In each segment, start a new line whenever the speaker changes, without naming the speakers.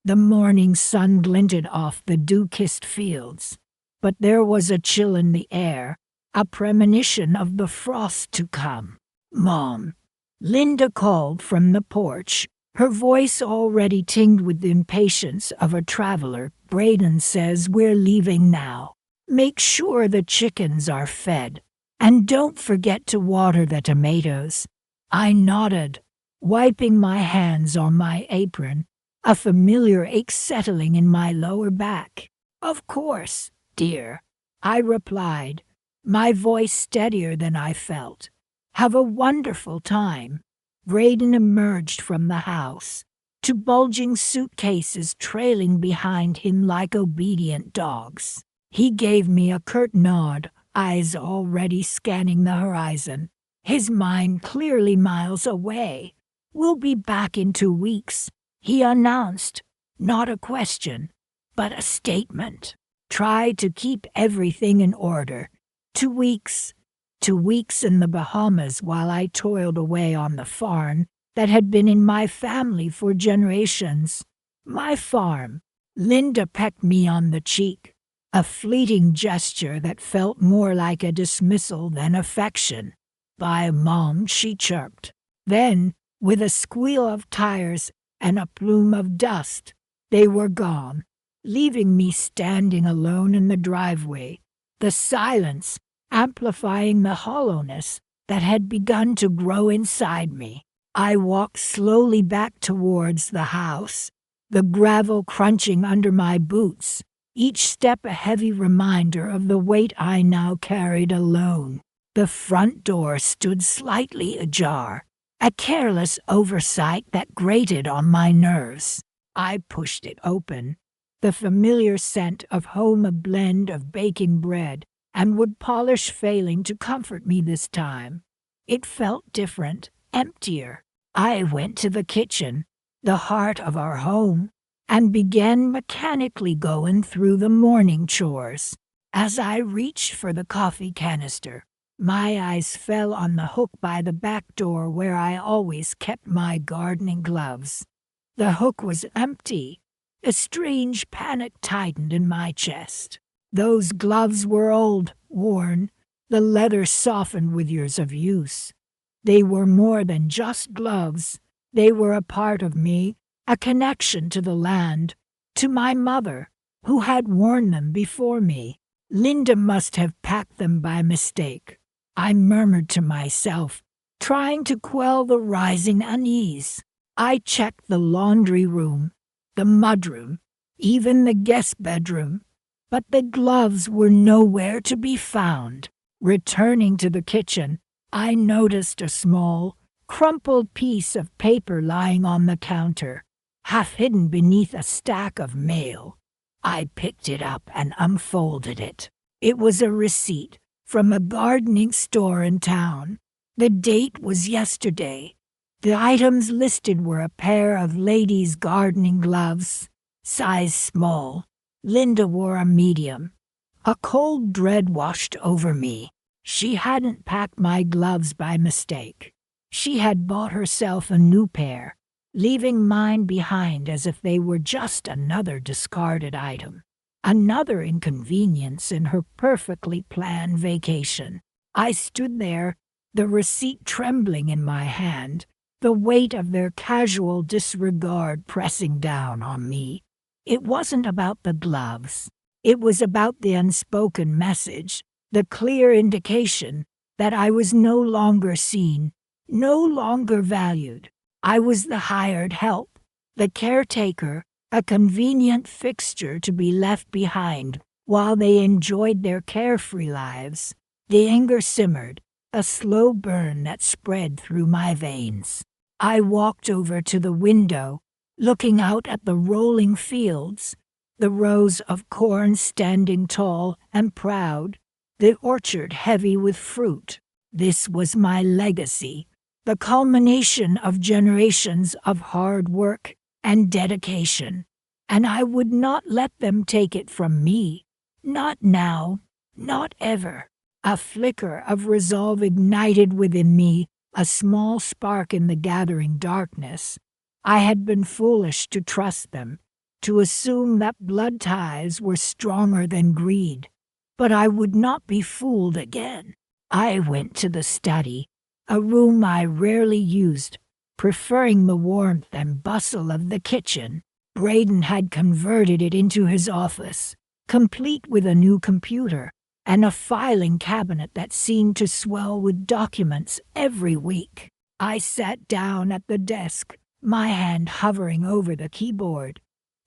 The morning sun glinted off the dew-kissed fields, but there was a chill in the air, a premonition of the frost to come. "Mom," Linda called from the porch, her voice already tinged with the impatience of a traveler. "Braden says we're leaving now. Make sure the chickens are fed, and don't forget to water the tomatoes." I nodded, wiping my hands on my apron, a familiar ache settling in my lower back. "Of course, dear," I replied, my voice steadier than I felt. "Have a wonderful time." Braden emerged from the house, two bulging suitcases trailing behind him like obedient dogs. He gave me a curt nod, eyes already scanning the horizon, his mind clearly miles away. "We'll be back in 2 weeks," he announced, not a question, but a statement. "Try to keep everything in order." 2 weeks. 2 weeks in the Bahamas while I toiled away on the farm that had been in my family for generations. My farm. Linda pecked me on the cheek, a fleeting gesture that felt more like a dismissal than affection. "Bye, Mom," she chirped. Then, with a squeal of tires and a plume of dust, they were gone, leaving me standing alone in the driveway, the silence amplifying the hollowness that had begun to grow inside me. I walked slowly back towards the house, the gravel crunching under my boots, each step a heavy reminder of the weight I now carried alone. The front door stood slightly ajar, a careless oversight that grated on my nerves. I pushed it open, the familiar scent of home a blend of baking bread and wood polish failing to comfort me this time. It felt different, emptier. I went to the kitchen, the heart of our home, and began mechanically going through the morning chores. As I reached for the coffee canister, my eyes fell on the hook by the back door where I always kept my gardening gloves. The hook was empty. A strange panic tightened in my chest. Those gloves were old, worn, the leather softened with years of use. They were more than just gloves. They were a part of me, a connection to the land, to my mother, who had worn them before me. Linda must have packed them by mistake. I murmured to myself, trying to quell the rising unease. I checked the laundry room, the mudroom, even the guest bedroom, but the gloves were nowhere to be found. Returning to the kitchen, I noticed a small, crumpled piece of paper lying on the counter, half hidden beneath a stack of mail. I picked it up and unfolded it. It was a receipt from a gardening store in town. The date was yesterday. The items listed were a pair of ladies' gardening gloves, size small. Linda wore a medium. A cold dread washed over me. She hadn't packed my gloves by mistake. She had bought herself a new pair, leaving mine behind as if they were just another discarded item, another inconvenience in her perfectly planned vacation. I stood there, the receipt trembling in my hand, the weight of their casual disregard pressing down on me. It wasn't about the gloves. It was about the unspoken message, the clear indication that I was no longer seen, no longer valued. I was the hired help, the caretaker, a convenient fixture to be left behind while they enjoyed their carefree lives. The anger simmered, a slow burn that spread through my veins. I walked over to the window, looking out at the rolling fields, the rows of corn standing tall and proud, the orchard heavy with fruit. This was my legacy, the culmination of generations of hard work and dedication, and I would not let them take it from me. Not now, not ever. A flicker of resolve ignited within me, a small spark in the gathering darkness. I had been foolish to trust them, to assume that blood ties were stronger than greed. But I would not be fooled again. I went to the study, a room I rarely used, preferring the warmth and bustle of the kitchen. Braden had converted it into his office, complete with a new computer and a filing cabinet that seemed to swell with documents every week. I sat down at the desk, my hand hovering over the keyboard.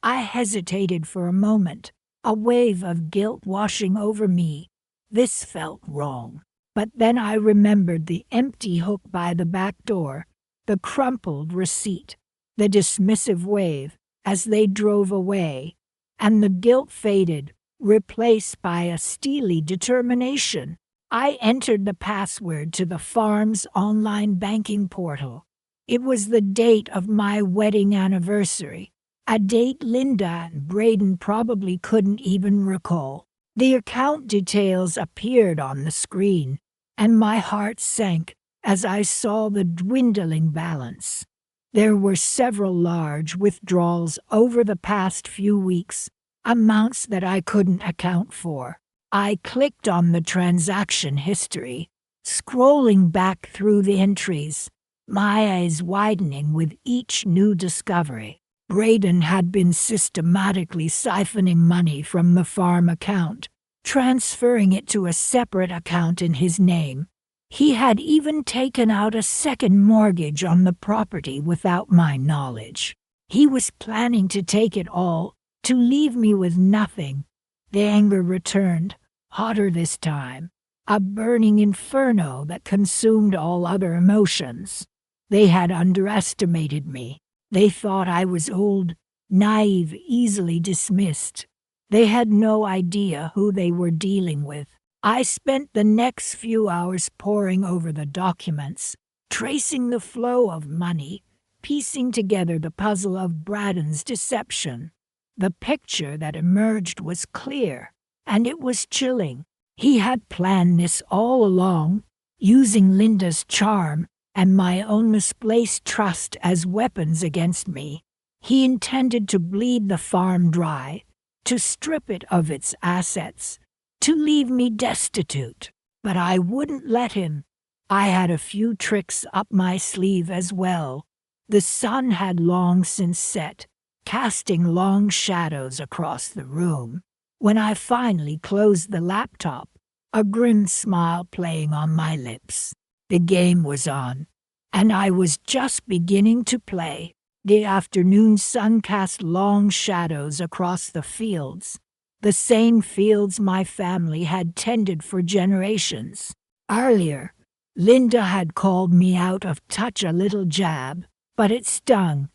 I hesitated for a moment, a wave of guilt washing over me. This felt wrong. But then I remembered the empty hook by the back door, the crumpled receipt, the dismissive wave as they drove away, and the guilt faded, replaced by a steely determination. I entered the password to the farm's online banking portal. It was the date of my wedding anniversary, a date Linda and Braden probably couldn't even recall. The account details appeared on the screen, and my heart sank as I saw the dwindling balance. There were several large withdrawals over the past few weeks, amounts that I couldn't account for. I clicked on the transaction history, scrolling back through the entries, my eyes widening with each new discovery. Braden had been systematically siphoning money from the farm account, transferring it to a separate account in his name. He had even taken out a second mortgage on the property without my knowledge. He was planning to take it all, to leave me with nothing. The anger returned, hotter this time, a burning inferno that consumed all other emotions. They had underestimated me. They thought I was old, naive, easily dismissed. They had no idea who they were dealing with. I spent the next few hours poring over the documents, tracing the flow of money, piecing together the puzzle of Braden's deception. The picture that emerged was clear, and it was chilling. He had planned this all along, using Linda's charm and my own misplaced trust as weapons against me. He intended to bleed the farm dry, to strip it of its assets, to leave me destitute. But I wouldn't let him. I had a few tricks up my sleeve as well. The sun had long since set, casting long shadows across the room. When I finally closed the laptop, a grim smile playing on my lips. The game was on, and I was just beginning to play. The afternoon sun cast long shadows across the fields, the same fields my family had tended for generations. Earlier, Linda had called me out of touch a little jab, but it stung,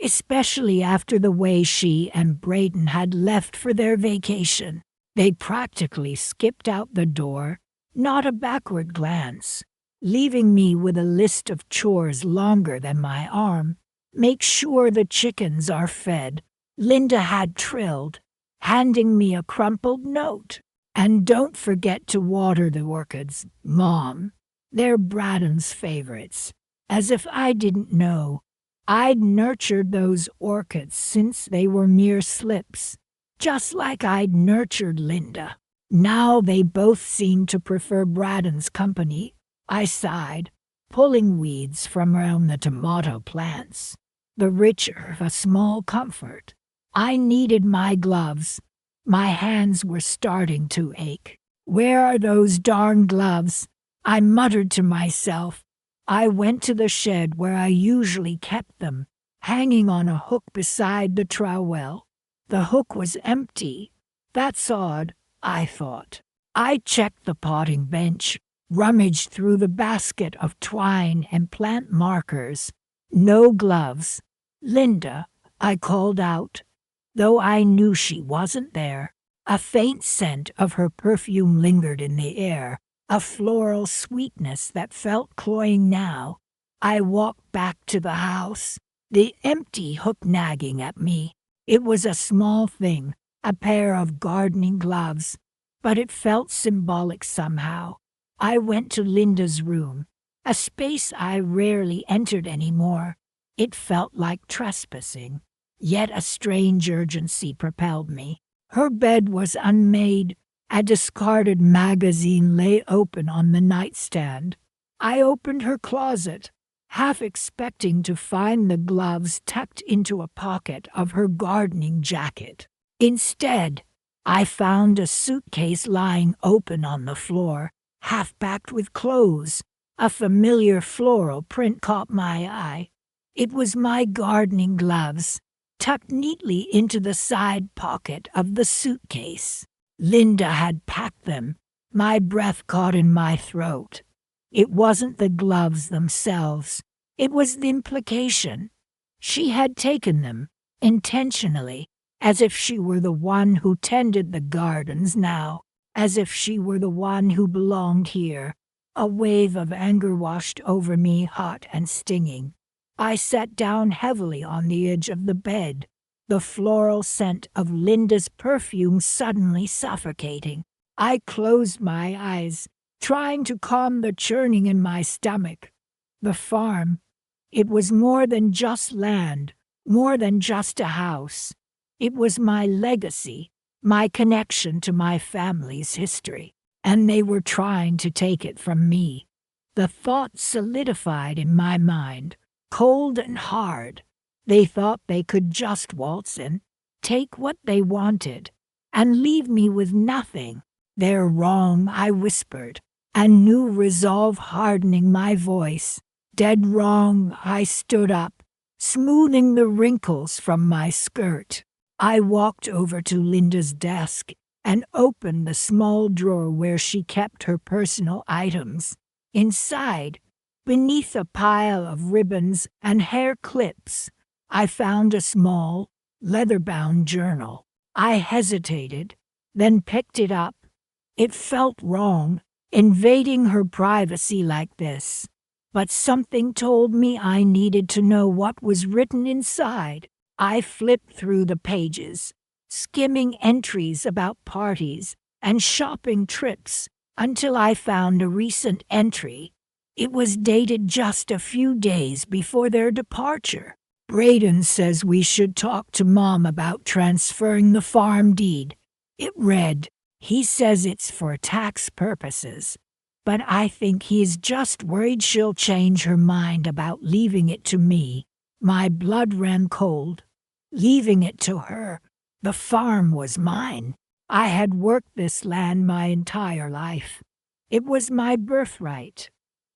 especially after the way she and Braden had left for their vacation. They practically skipped out the door, not a backward glance, leaving me with a list of chores longer than my arm. Make sure the chickens are fed, Linda had trilled, handing me a crumpled note. And don't forget to water the orchids, Mom. They're Braden's favorites. As if I didn't know. I'd nurtured those orchids since they were mere slips, just like I'd nurtured Linda. Now they both seemed to prefer Braden's company. I sighed, pulling weeds from around the tomato plants. The richer, a small comfort. I needed my gloves. My hands were starting to ache. Where are those darn gloves? I muttered to myself. I went to the shed where I usually kept them, hanging on a hook beside the trowel. The hook was empty. That's odd, I thought. I checked the potting bench, rummaged through the basket of twine and plant markers. No gloves. Linda, I called out, though I knew she wasn't there. A faint scent of her perfume lingered in the air, a floral sweetness that felt cloying now. I walked back to the house, the empty hook nagging at me. It was a small thing, a pair of gardening gloves, but it felt symbolic somehow. I went to Linda's room, a space I rarely entered anymore. It felt like trespassing. Yet a strange urgency propelled me. Her bed was unmade. A discarded magazine lay open on the nightstand. I opened her closet, half expecting to find the gloves tucked into a pocket of her gardening jacket. Instead, I found a suitcase lying open on the floor, half packed with clothes. A familiar floral print caught my eye. It was my gardening gloves, tucked neatly into the side pocket of the suitcase. Linda had packed them. My breath caught in my throat. It wasn't the gloves themselves. It was the implication. She had taken them, intentionally, as if she were the one who tended the gardens now, as if she were the one who belonged here. A wave of anger washed over me, hot and stinging. I sat down heavily on the edge of the bed, the floral scent of Linda's perfume suddenly suffocating. I closed my eyes, trying to calm the churning in my stomach. The farm. It was more than just land, more than just a house. It was my legacy, my connection to my family's history, and they were trying to take it from me. The thought solidified in my mind, cold and hard. They thought they could just waltz in, take what they wanted, and leave me with nothing. "They're wrong," I whispered, a new resolve hardening my voice. "Dead wrong." I stood up, smoothing the wrinkles from my skirt. I walked over to Linda's desk and opened the small drawer where she kept her personal items. Inside, beneath a pile of ribbons and hair clips, I found a small, leather-bound journal. I hesitated, then picked it up. It felt wrong, invading her privacy like this. But something told me I needed to know what was written inside. I flipped through the pages, skimming entries about parties and shopping trips until I found a recent entry. It was dated just a few days before their departure. "Braden says we should talk to Mom about transferring the farm deed." It read, "He says it's for tax purposes, but I think he's just worried she'll change her mind about leaving it to me." My blood ran cold. Leaving it to her. The farm was mine. I had worked this land my entire life. It was my birthright.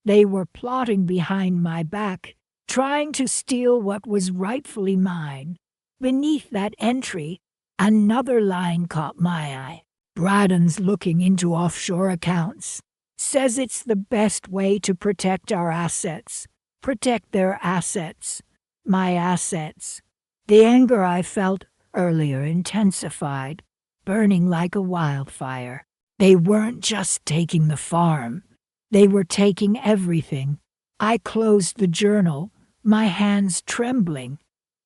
They were plotting behind my back, trying to steal what was rightfully mine. Beneath that entry, another line caught my eye. "Braden's looking into offshore accounts. Says it's the best way to protect our assets. Protect their assets. My assets." The anger I felt earlier intensified, burning like a wildfire. They weren't just taking the farm. They were taking everything. I closed the journal, my hands trembling.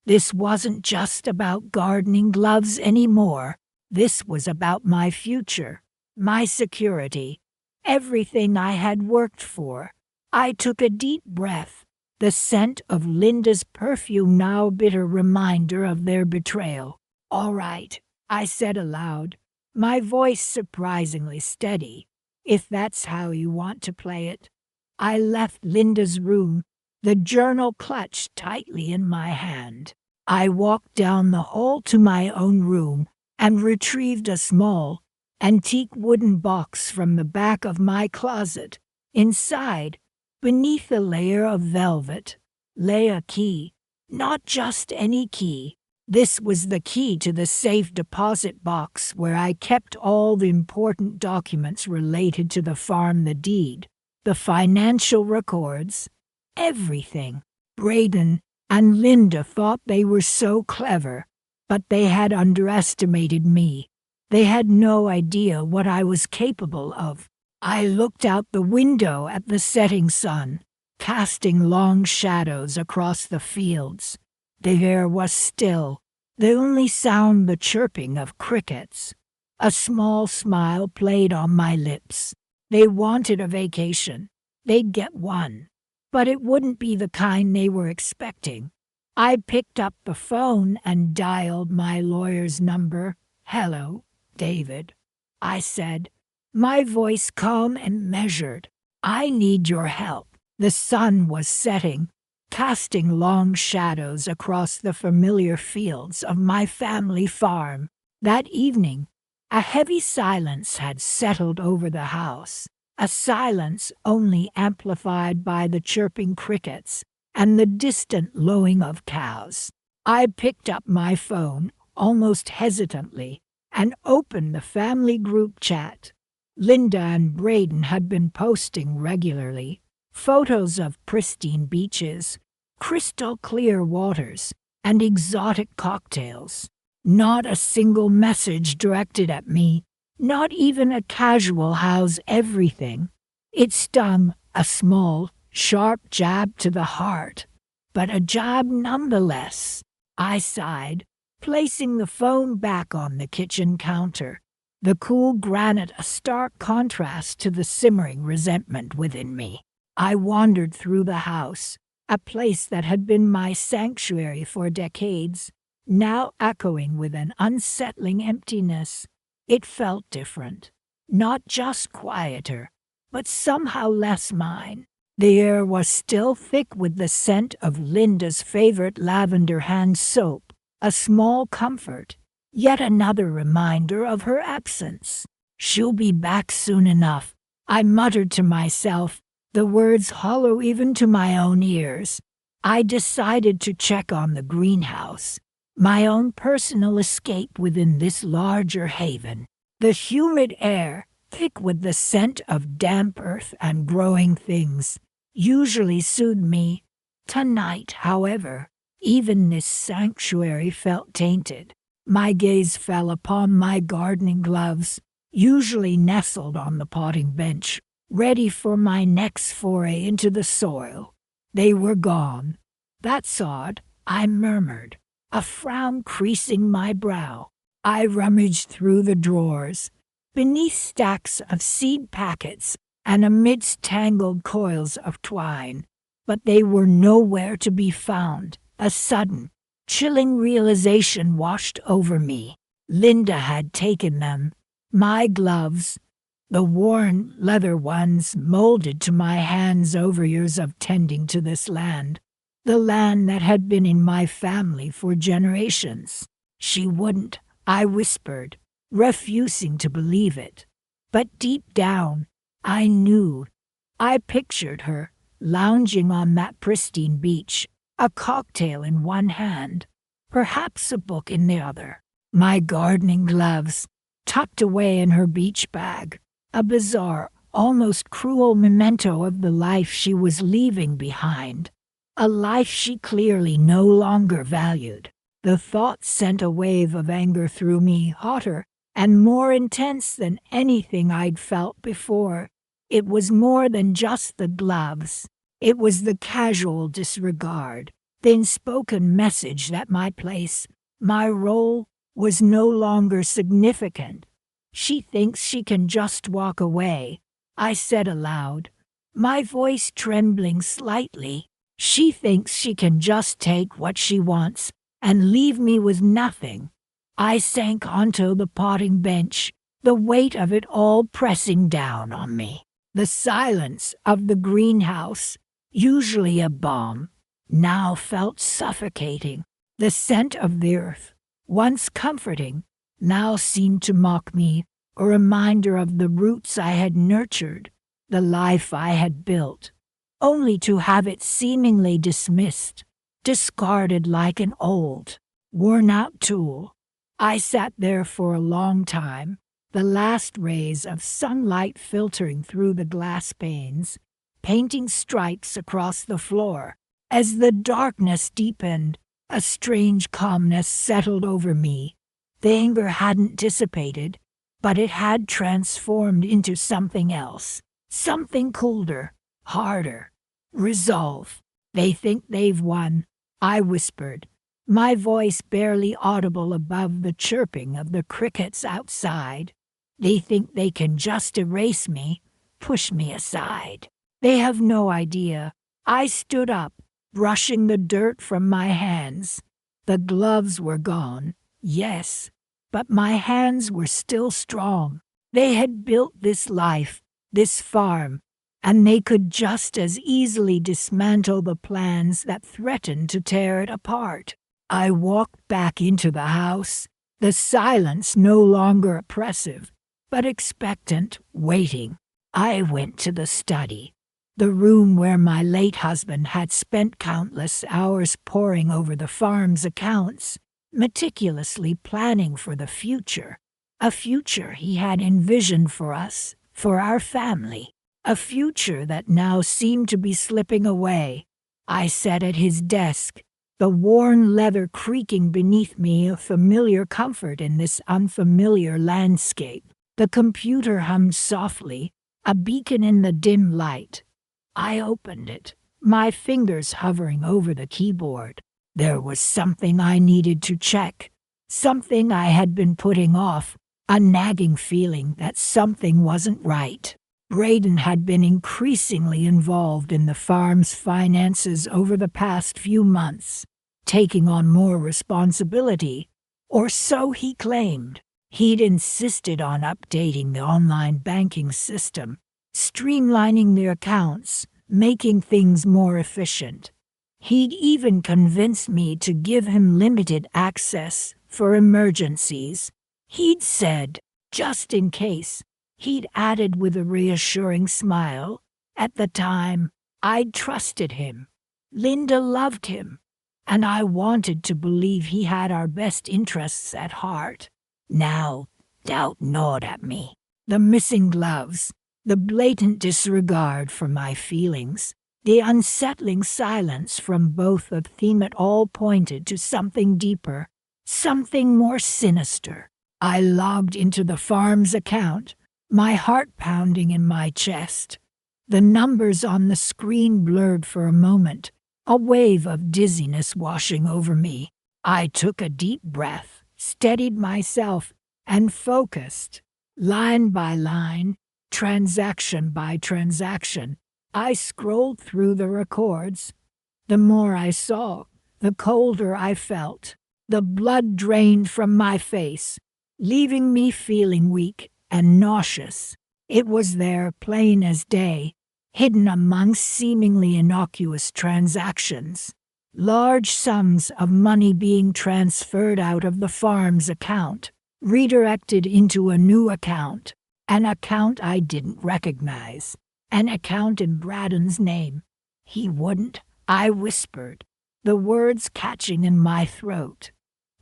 This wasn't just about gardening gloves anymore. This was about my future, my security, everything I had worked for. I took a deep breath. The scent of Linda's perfume now a bitter reminder of their betrayal. "All right," I said aloud, my voice surprisingly steady. "If that's how you want to play it." I left Linda's room, the journal clutched tightly in my hand. I walked down the hall to my own room and retrieved a small, antique wooden box from the back of my closet. Inside, beneath a layer of velvet, lay a key. Not just any key. This was the key to the safe deposit box where I kept all the important documents related to the farm, the deed, the financial records, everything. Braden and Linda thought they were so clever, but they had underestimated me. They had no idea what I was capable of. I looked out the window at the setting sun, casting long shadows across the fields. The air was still, the only sound the chirping of crickets. A small smile played on my lips. They wanted a vacation. They'd get one. But it wouldn't be the kind they were expecting. I picked up the phone and dialed my lawyer's number. "Hello, David," I said, my voice calm and measured. "I need your help." The sun was setting, casting long shadows across the familiar fields of my family farm. That evening, a heavy silence had settled over the house, a silence only amplified by the chirping crickets and the distant lowing of cows. I picked up my phone, almost hesitantly, and opened the family group chat. Linda and Braden had been posting regularly, photos of pristine beaches, crystal clear waters, and exotic cocktails. Not a single message directed at me, not even a casual "how's everything." It stung, a small, sharp jab to the heart, but a jab nonetheless. I sighed, placing the phone back on the kitchen counter, the cool granite a stark contrast to the simmering resentment within me. I wandered through the house, a place that had been my sanctuary for decades, now echoing with an unsettling emptiness. It felt different, not just quieter, but somehow less mine. The air was still thick with the scent of Linda's favorite lavender hand soap, a small comfort, yet another reminder of her absence. "She'll be back soon enough," I muttered to myself, the words hollow even to my own ears. I decided to check on the greenhouse, my own personal escape within this larger haven. The humid air, thick with the scent of damp earth and growing things, usually soothed me. Tonight, however, even this sanctuary felt tainted. My gaze fell upon my gardening gloves, usually nestled on the potting bench, ready for my next foray into the soil. They were gone. "That's odd," I murmured, a frown creasing my brow. I rummaged through the drawers, beneath stacks of seed packets and amidst tangled coils of twine, but they were nowhere to be found. A sudden, chilling realization washed over me. Linda had taken them. My gloves, the worn leather ones molded to my hands over years of tending to this land, the land that had been in my family for generations. "She wouldn't," I whispered, refusing to believe it. But deep down, I knew. I pictured her, lounging on that pristine beach, a cocktail in one hand, perhaps a book in the other. My gardening gloves, tucked away in her beach bag, a bizarre, almost cruel memento of the life she was leaving behind, a life she clearly no longer valued. The thought sent a wave of anger through me, hotter and more intense than anything I'd felt before. It was more than just the gloves. It was the casual disregard, the unspoken message that my place, my role, was no longer significant. "She thinks she can just walk away," I said aloud, my voice trembling slightly. "She thinks she can just take what she wants and leave me with nothing." I sank onto the potting bench, the weight of it all pressing down on me. The silence of the greenhouse, usually a balm, now felt suffocating. The scent of the earth, once comforting, now seemed to mock me, a reminder of the roots I had nurtured, the life I had built, only to have it seemingly dismissed, discarded like an old, worn-out tool. I sat there for a long time, the last rays of sunlight filtering through the glass panes, painting stripes across the floor. As the darkness deepened, a strange calmness settled over me. The anger hadn't dissipated, but it had transformed into something else, something colder, harder. "Resolve. They think they've won," I whispered, my voice barely audible above the chirping of the crickets outside. "They think they can just erase me, push me aside. They have no idea." I stood up, brushing the dirt from my hands. The gloves were gone, yes, but my hands were still strong. They had built this life, this farm, and they could just as easily dismantle the plans that threatened to tear it apart. I walked back into the house, the silence no longer oppressive, but expectant, waiting. I went to the study, the room where my late husband had spent countless hours poring over the farm's accounts, meticulously planning for the future. A future he had envisioned for us, for our family. A future that now seemed to be slipping away. I sat at his desk, the worn leather creaking beneath me, a familiar comfort in this unfamiliar landscape. The computer hummed softly, a beacon in the dim light. I opened it, my fingers hovering over the keyboard. There was something I needed to check, something I had been putting off, a nagging feeling that something wasn't right. Braden had been increasingly involved in the farm's finances over the past few months, taking on more responsibility, or so he claimed. He'd insisted on updating the online banking system, streamlining the accounts, making things more efficient. He'd even convinced me to give him limited access for emergencies. He'd said, just in case. He'd added with a reassuring smile, at the time, I'd trusted him. Linda loved him, and I wanted to believe he had our best interests at heart. Now, doubt gnawed at me. The missing gloves, the blatant disregard for my feelings, the unsettling silence from both of them, it all pointed to something deeper, something more sinister. I logged into the farm's account, my heart pounding in my chest. The numbers on the screen blurred for a moment, a wave of dizziness washing over me. I took a deep breath, steadied myself, and focused. Line by line, transaction by transaction, I scrolled through the records. The more I saw, the colder I felt. The blood drained from my face, leaving me feeling weak and nauseous. It was there, plain as day, hidden among seemingly innocuous transactions. Large sums of money being transferred out of the farm's account, redirected into a new account, an account I didn't recognize, an account in Braden's name. He wouldn't, I whispered, the words catching in my throat.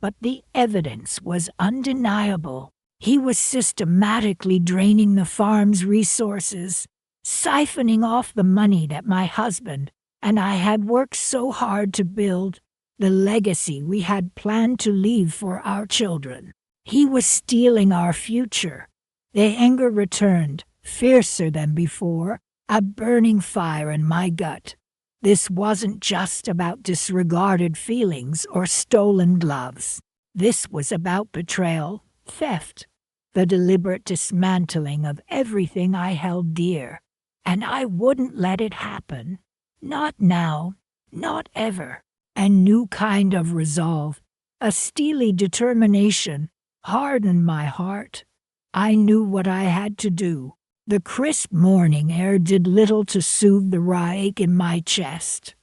But the evidence was undeniable. He was systematically draining the farm's resources, siphoning off the money that my husband and I had worked so hard to build, the legacy we had planned to leave for our children. He was stealing our future. The anger returned, fiercer than before, a burning fire in my gut. This wasn't just about disregarded feelings or stolen gloves. This was about betrayal, theft, the deliberate dismantling of everything I held dear. And I wouldn't let it happen. Not now, not ever. A new kind of resolve, a steely determination, hardened my heart. I knew what I had to do. The crisp morning air did little to soothe the raw ache in my chest.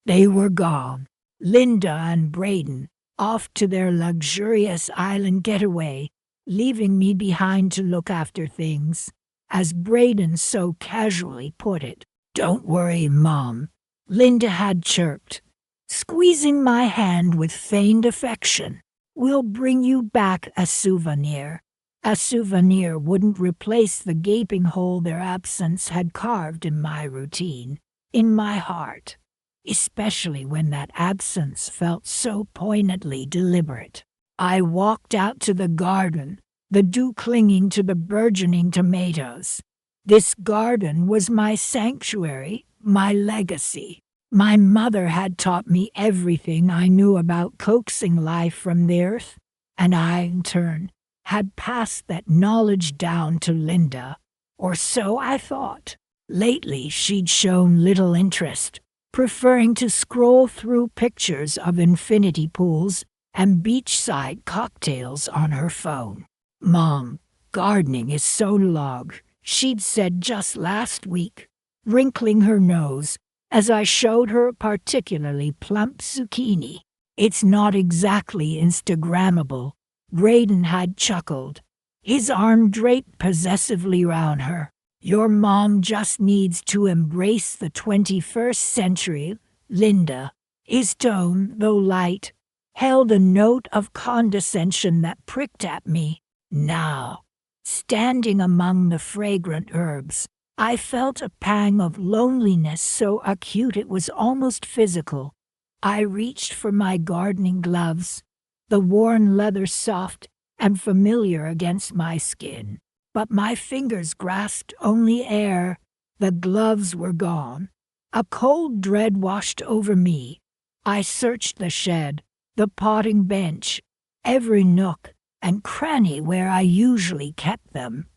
They were gone. Linda and Braden, off to their luxurious island getaway, leaving me behind to look after things. As Braden so casually put it, "Don't worry, Mom," Linda had chirped, squeezing my hand with feigned affection. "We'll bring you back a souvenir." A souvenir wouldn't replace the gaping hole their absence had carved in my routine, in my heart, especially when that absence felt so poignantly deliberate. I walked out to the garden, the dew clinging to the burgeoning tomatoes. This garden was my sanctuary, my legacy. My mother had taught me everything I knew about coaxing life from the earth, and I, in turn, had passed that knowledge down to Linda, or so I thought. Lately she'd shown little interest, preferring to scroll through pictures of infinity pools and beachside cocktails on her phone. "Mom, gardening is so log," she'd said just last week, wrinkling her nose as I showed her a particularly plump zucchini. "It's not exactly Instagrammable," Braden had chuckled, his arm draped possessively round her. "Your mom just needs to embrace the 21st century, Linda." His tone, though light, held a note of condescension that pricked at me. Now, standing among the fragrant herbs, I felt a pang of loneliness so acute it was almost physical. I reached for my gardening gloves, the worn leather soft and familiar against my skin. But my fingers grasped only air. The gloves were gone. A cold dread washed over me. I searched the shed, the potting bench, every nook and cranny where I usually kept them.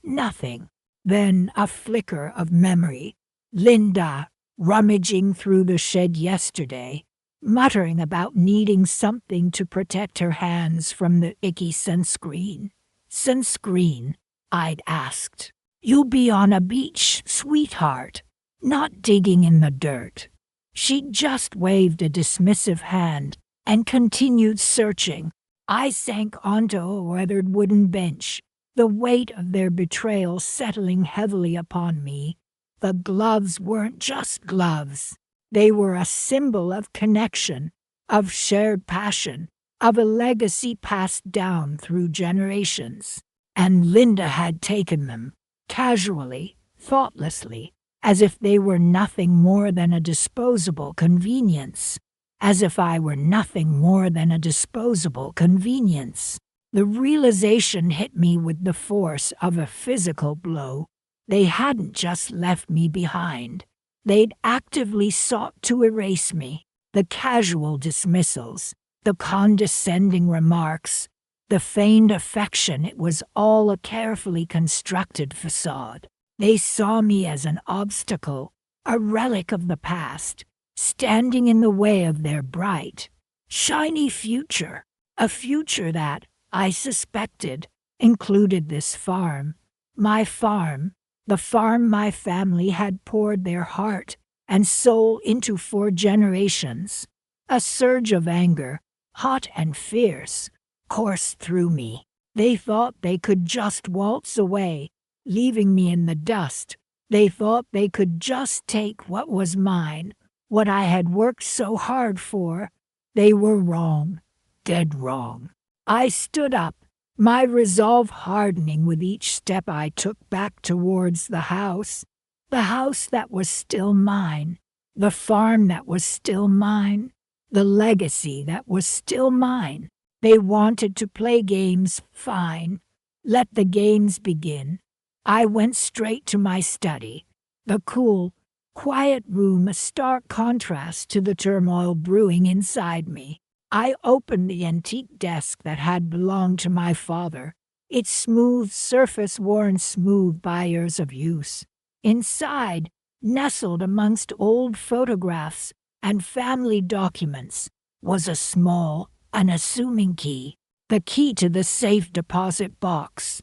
Nothing. Then a flicker of memory. Linda, rummaging through the shed yesterday, muttering about needing something to protect her hands from the icky sunscreen. "Sunscreen?" I'd asked. "You'll be on a beach, sweetheart, not digging in the dirt." She'd just waved a dismissive hand and continued searching. I sank onto a weathered wooden bench, the weight of their betrayal settling heavily upon me. The gloves weren't just gloves. They were a symbol of connection, of shared passion, of a legacy passed down through generations. And Linda had taken them, casually, thoughtlessly, as if they were nothing more than a disposable convenience. As if I were nothing more than a disposable convenience. The realization hit me with the force of a physical blow. They hadn't just left me behind. They'd actively sought to erase me. The casual dismissals, the condescending remarks, the feigned affection, it was all a carefully constructed facade. They saw me as an obstacle, a relic of the past, standing in the way of their bright, shiny future. A future that, I suspected, included this farm. My farm. The farm my family had poured their heart and soul into for generations. A surge of anger, hot and fierce, coursed through me. They thought they could just waltz away, leaving me in the dust. They thought they could just take what was mine, what I had worked so hard for. They were wrong, dead wrong. I stood up, my resolve hardening with each step I took back towards the house that was still mine, the farm that was still mine, the legacy that was still mine. They wanted to play games, fine. Let the games begin. I went straight to my study, the cool, quiet room a stark contrast to the turmoil brewing inside me. I opened the antique desk that had belonged to my father, its smooth surface worn smooth by years of use. Inside, nestled amongst old photographs and family documents, was a small, unassuming key, the key to the safe deposit box.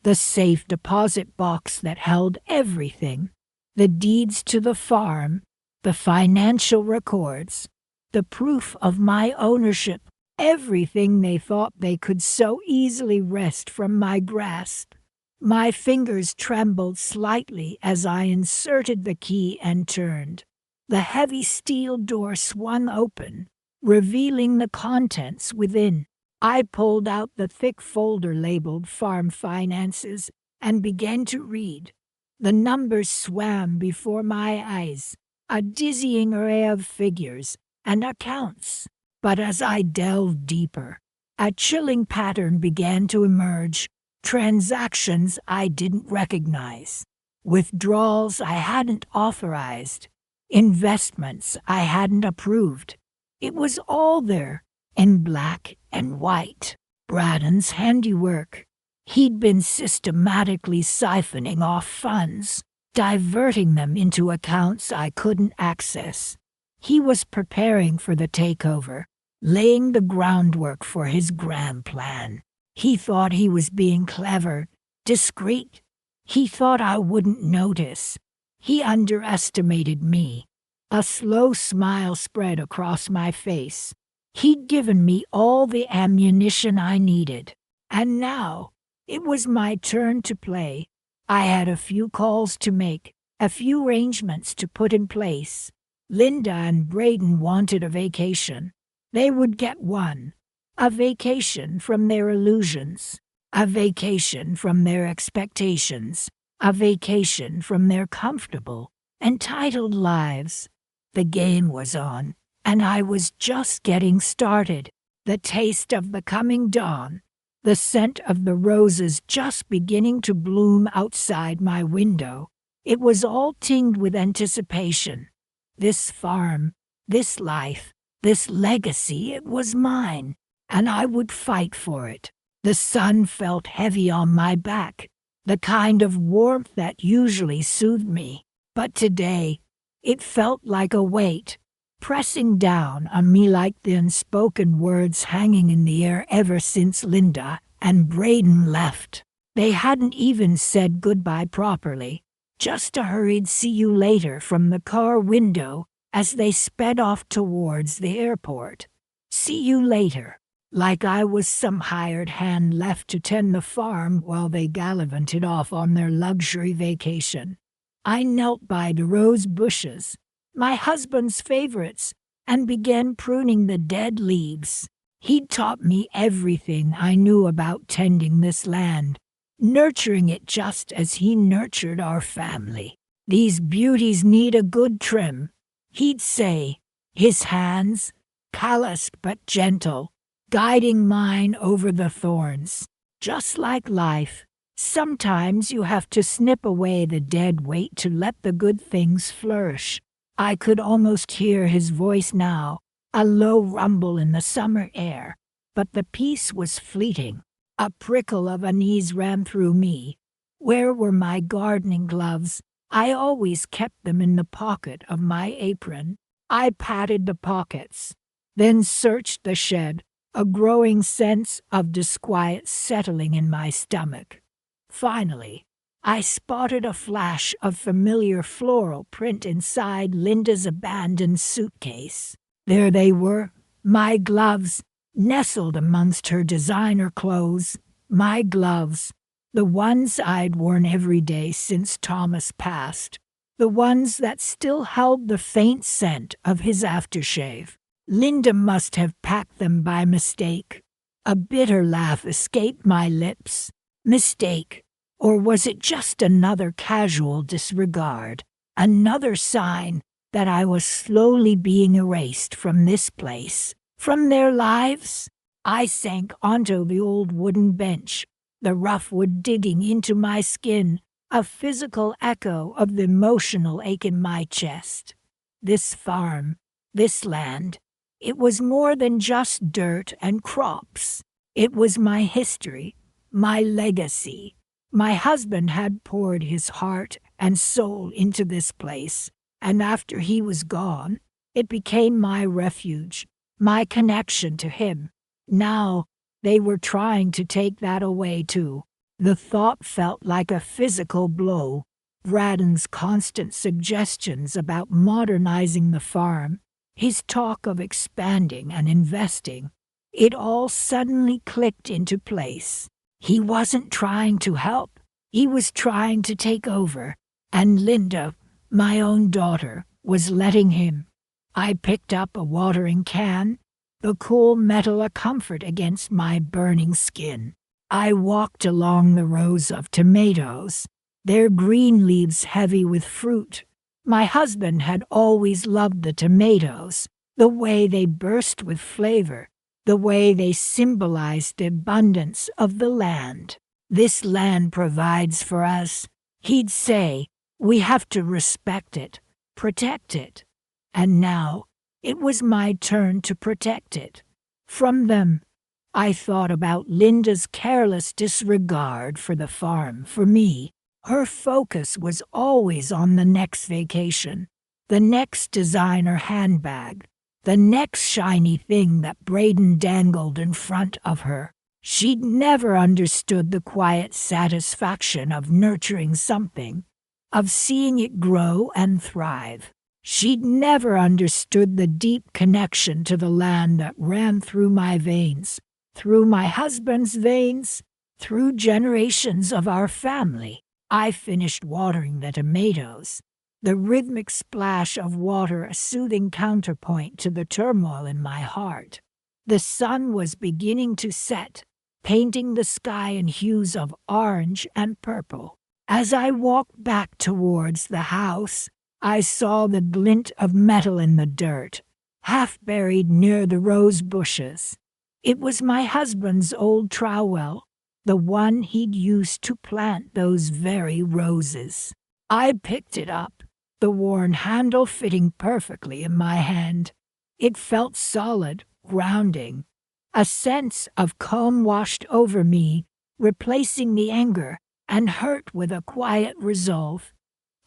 The safe deposit box that held everything, the deeds to the farm, the financial records, the proof of my ownership, everything they thought they could so easily wrest from my grasp. My fingers trembled slightly as I inserted the key and turned. The heavy steel door swung open, revealing the contents within. I pulled out the thick folder labeled Farm Finances and began to read. The numbers swam before my eyes, a dizzying array of figures and accounts. But as I delved deeper, a chilling pattern began to emerge. Transactions I didn't recognize, withdrawals I hadn't authorized, investments I hadn't approved. It was all there, in black and white. Braden's handiwork. He'd been systematically siphoning off funds, diverting them into accounts I couldn't access, He was preparing for the takeover, laying the groundwork for his grand plan. He thought he was being clever, discreet. He thought I wouldn't notice. He underestimated me. A slow smile spread across my face. He'd given me all the ammunition I needed. And now, it was my turn to play. I had a few calls to make, a few arrangements to put in place. Linda and Braden wanted a vacation. They would get one. A vacation from their illusions. A vacation from their expectations. A vacation from their comfortable, entitled lives. The game was on, and I was just getting started. The taste of the coming dawn. The scent of the roses just beginning to bloom outside my window. It was all tinged with anticipation. This farm, this life, this legacy, it was mine, and I would fight for it. The sun felt heavy on my back, the kind of warmth that usually soothed me. But today, it felt like a weight, pressing down on me like the unspoken words hanging in the air ever since Linda and Braden left. They hadn't even said goodbye properly, just a hurried see you later from the car window as they sped off towards the airport. See you later, like I was some hired hand left to tend the farm while they gallivanted off on their luxury vacation. I knelt by the rose bushes, my husband's favorites, and began pruning the dead leaves. He'd taught me everything I knew about tending this land, nurturing it just as he nurtured our family. These beauties need a good trim, he'd say, his hands, calloused but gentle, guiding mine over the thorns. Just like life, sometimes you have to snip away the dead weight to let the good things flourish. I could almost hear his voice now, a low rumble in the summer air, but the peace was fleeting. A prickle of unease ran through me. Where were my gardening gloves? I always kept them in the pocket of my apron. I patted the pockets, then searched the shed, a growing sense of disquiet settling in my stomach. Finally, I spotted a flash of familiar floral print inside Linda's abandoned suitcase. There they were, my gloves, nestled amongst her designer clothes. My gloves, the ones I'd worn every day since Thomas passed, the ones that still held the faint scent of his aftershave. Linda must have packed them by mistake. A bitter laugh escaped my lips. Mistake. Or was it just another casual disregard, another sign that I was slowly being erased from this place, from their lives? I sank onto the old wooden bench, the rough wood digging into my skin, a physical echo of the emotional ache in my chest. This farm, this land, it was more than just dirt and crops. It was my history, my legacy. My husband had poured his heart and soul into this place, and after he was gone, it became my refuge, my connection to him. Now, they were trying to take that away too. The thought felt like a physical blow. Braden's constant suggestions about modernizing the farm, his talk of expanding and investing, it all suddenly clicked into place. He wasn't trying to help. He was trying to take over. And Linda, my own daughter, was letting him. I picked up a watering can, the cool metal a comfort against my burning skin. I walked along the rows of tomatoes, their green leaves heavy with fruit. My husband had always loved the tomatoes, the way they burst with flavor, the way they symbolized the abundance of the land. This land provides for us, he'd say. We have to respect it, protect it. And now, it was my turn to protect it. From them, I thought about Linda's careless disregard for the farm. For me, her focus was always on the next vacation, the next designer handbag, the next shiny thing that Braden dangled in front of her. She'd never understood the quiet satisfaction of nurturing something, of seeing it grow and thrive. She'd never understood the deep connection to the land that ran through my veins, through my husband's veins, through generations of our family. I finished watering the tomatoes, the rhythmic splash of water a soothing counterpoint to the turmoil in my heart. The sun was beginning to set, painting the sky in hues of orange and purple. As I walked back towards the house, I saw the glint of metal in the dirt, half buried near the rose bushes. It was my husband's old trowel, the one he'd used to plant those very roses. I picked it up, the worn handle fitting perfectly in my hand. It felt solid, grounding. A sense of calm washed over me, replacing the anger and hurt with a quiet resolve.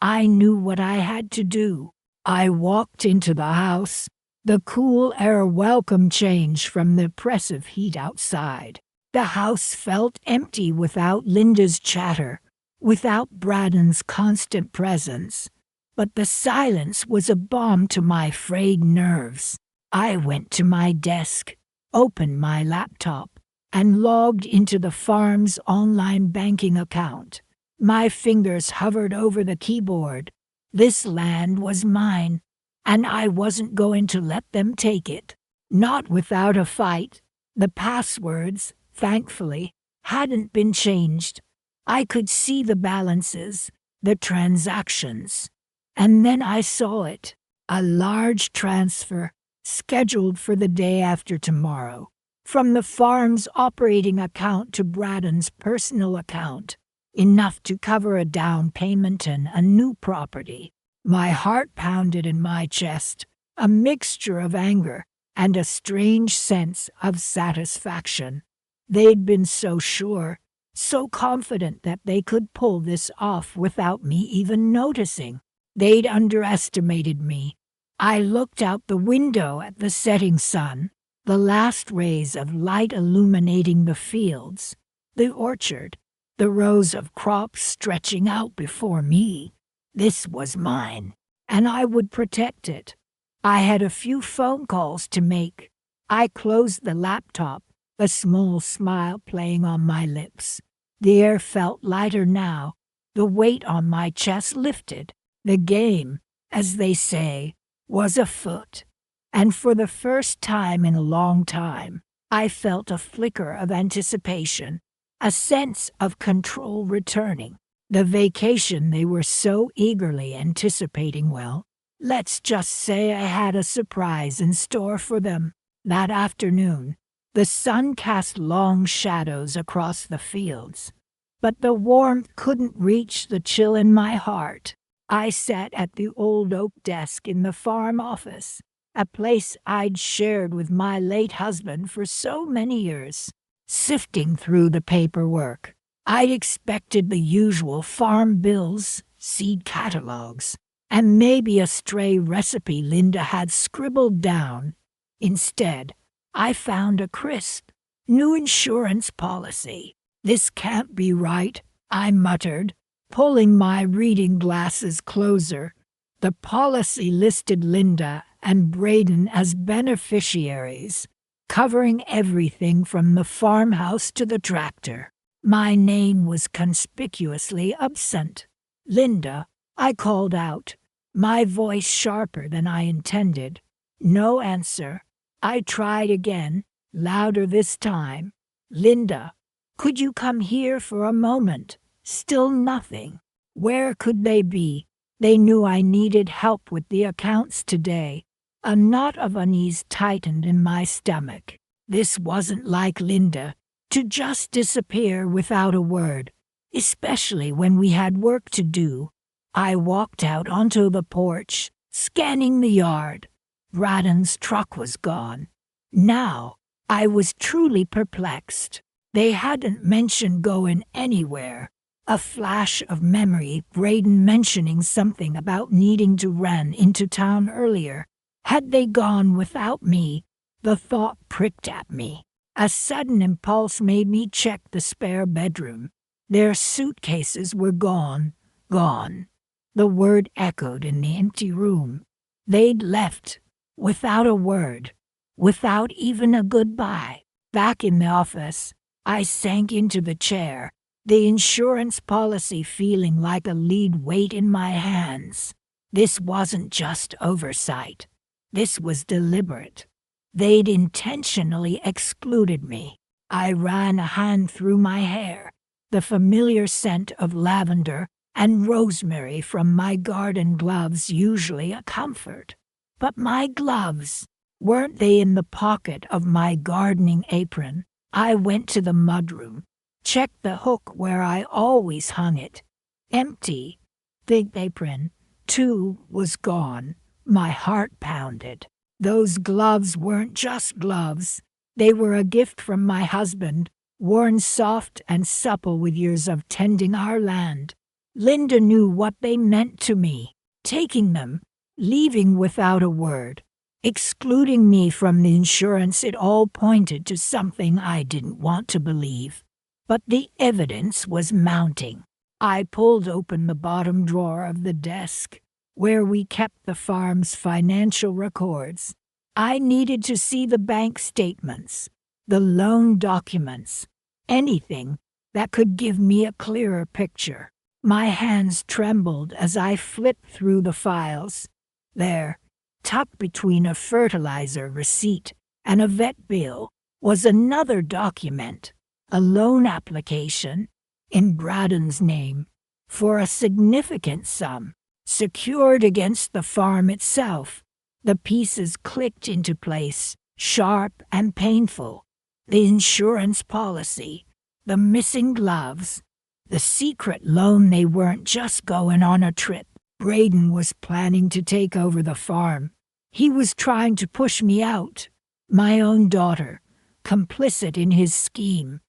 I knew what I had to do. I walked into the house, the cool air welcome change from the oppressive heat outside. The house felt empty without Linda's chatter, without Braden's constant presence. But the silence was a balm to my frayed nerves. I went to my desk, opened my laptop, and logged into the farm's online banking account. My fingers hovered over the keyboard. This land was mine, and I wasn't going to let them take it. Not without a fight. The passwords, thankfully, hadn't been changed. I could see the balances, the transactions. And then I saw it, a large transfer, scheduled for the day after tomorrow, from the farm's operating account to Braden's personal account, enough to cover a down payment and a new property. My heart pounded in my chest, a mixture of anger and a strange sense of satisfaction. They'd been so sure, so confident that they could pull this off without me even noticing. They'd underestimated me. I looked out the window at the setting sun, the last rays of light illuminating the fields, the orchard, the rows of crops stretching out before me. This was mine, and I would protect it. I had a few phone calls to make. I closed the laptop, a small smile playing on my lips. The air felt lighter now, the weight on my chest lifted. The game, as they say, was afoot, and for the first time in a long time, I felt a flicker of anticipation, a sense of control returning. The vacation they were so eagerly anticipating, well, let's just say I had a surprise in store for them. That afternoon, the sun cast long shadows across the fields, but the warmth couldn't reach the chill in my heart. I sat at the old oak desk in the farm office, a place I'd shared with my late husband for so many years. Sifting through the paperwork, I'd expected the usual farm bills, seed catalogs, and maybe a stray recipe Linda had scribbled down. Instead, I found a crisp, new insurance policy. "This can't be right," I muttered, pulling my reading glasses closer. The policy listed Linda and Braden as beneficiaries, covering everything from the farmhouse to the tractor. My name was conspicuously absent. "Linda," I called out, my voice sharper than I intended. No answer. I tried again, louder this time. "Linda, could you come here for a moment?" Still nothing. Where could they be? They knew I needed help with the accounts today. A knot of unease tightened in my stomach. This wasn't like Linda, to just disappear without a word, especially when we had work to do. I walked out onto the porch, scanning the yard. Braden's truck was gone. Now, I was truly perplexed. They hadn't mentioned going anywhere. A flash of memory, Braden mentioning something about needing to run into town earlier. Had they gone without me? The thought pricked at me. A sudden impulse made me check the spare bedroom. Their suitcases were gone, gone. The word echoed in the empty room. They'd left, without a word, without even a goodbye. Back in the office, I sank into the chair, the insurance policy feeling like a lead weight in my hands. This wasn't just oversight. This was deliberate. They'd intentionally excluded me. I ran a hand through my hair, the familiar scent of lavender and rosemary from my garden gloves usually a comfort. But my gloves, weren't they in the pocket of my gardening apron? I went to the mudroom, checked the hook where I always hung it. Empty. The apron, too, was gone. My heart pounded. Those gloves weren't just gloves. They were a gift from my husband, worn soft and supple with years of tending our land. Linda knew what they meant to me. Taking them, leaving without a word, excluding me from the insurance, it all pointed to something I didn't want to believe. But the evidence was mounting. I pulled open the bottom drawer of the desk, where we kept the farm's financial records. I needed to see the bank statements, the loan documents, anything that could give me a clearer picture. My hands trembled as I flipped through the files. There, tucked between a fertilizer receipt and a vet bill, was another document, a loan application, in Braden's name, for a significant sum, secured against the farm itself. The pieces clicked into place, sharp and painful. The insurance policy, the missing gloves, the secret loan. They weren't just going on a trip. Braden was planning to take over the farm. He was trying to push me out, my own daughter, complicit in his scheme.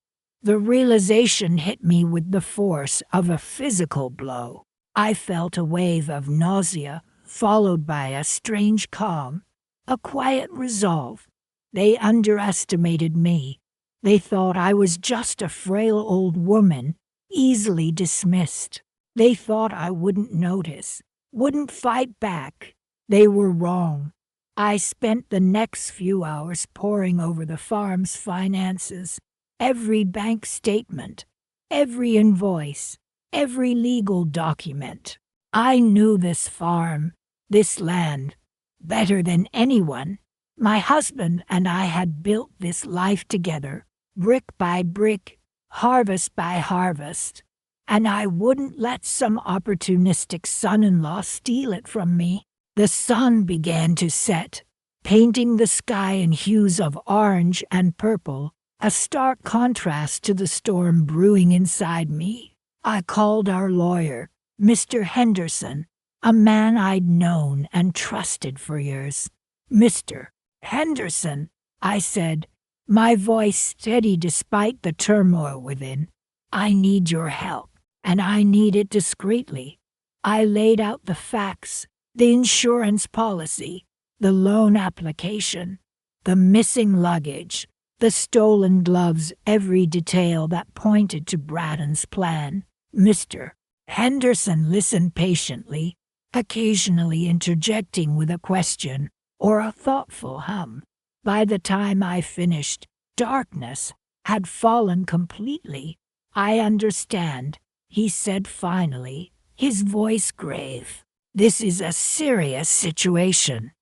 The realization hit me with the force of a physical blow. I felt a wave of nausea, followed by a strange calm, a quiet resolve. They underestimated me. They thought I was just a frail old woman, easily dismissed. They thought I wouldn't notice, wouldn't fight back. They were wrong. I spent the next few hours poring over the farm's finances, every bank statement, every invoice, every legal document. I knew this farm, this land, better than anyone. My husband and I had built this life together, brick by brick, harvest by harvest, and I wouldn't let some opportunistic son-in-law steal it from me. The sun began to set, painting the sky in hues of orange and purple, a stark contrast to the storm brewing inside me. I called our lawyer, Mr. Henderson, a man I'd known and trusted for years. "Mr. Henderson," I said, my voice steady despite the turmoil within. "I need your help, and I need it discreetly." I laid out the facts, the insurance policy, the loan application, the missing luggage, the stolen gloves, every detail that pointed to Braden's plan. Mr. Henderson listened patiently, occasionally interjecting with a question or a thoughtful hum. By the time I finished, darkness had fallen completely. "I understand," he said finally, his voice grave. "This is a serious situation,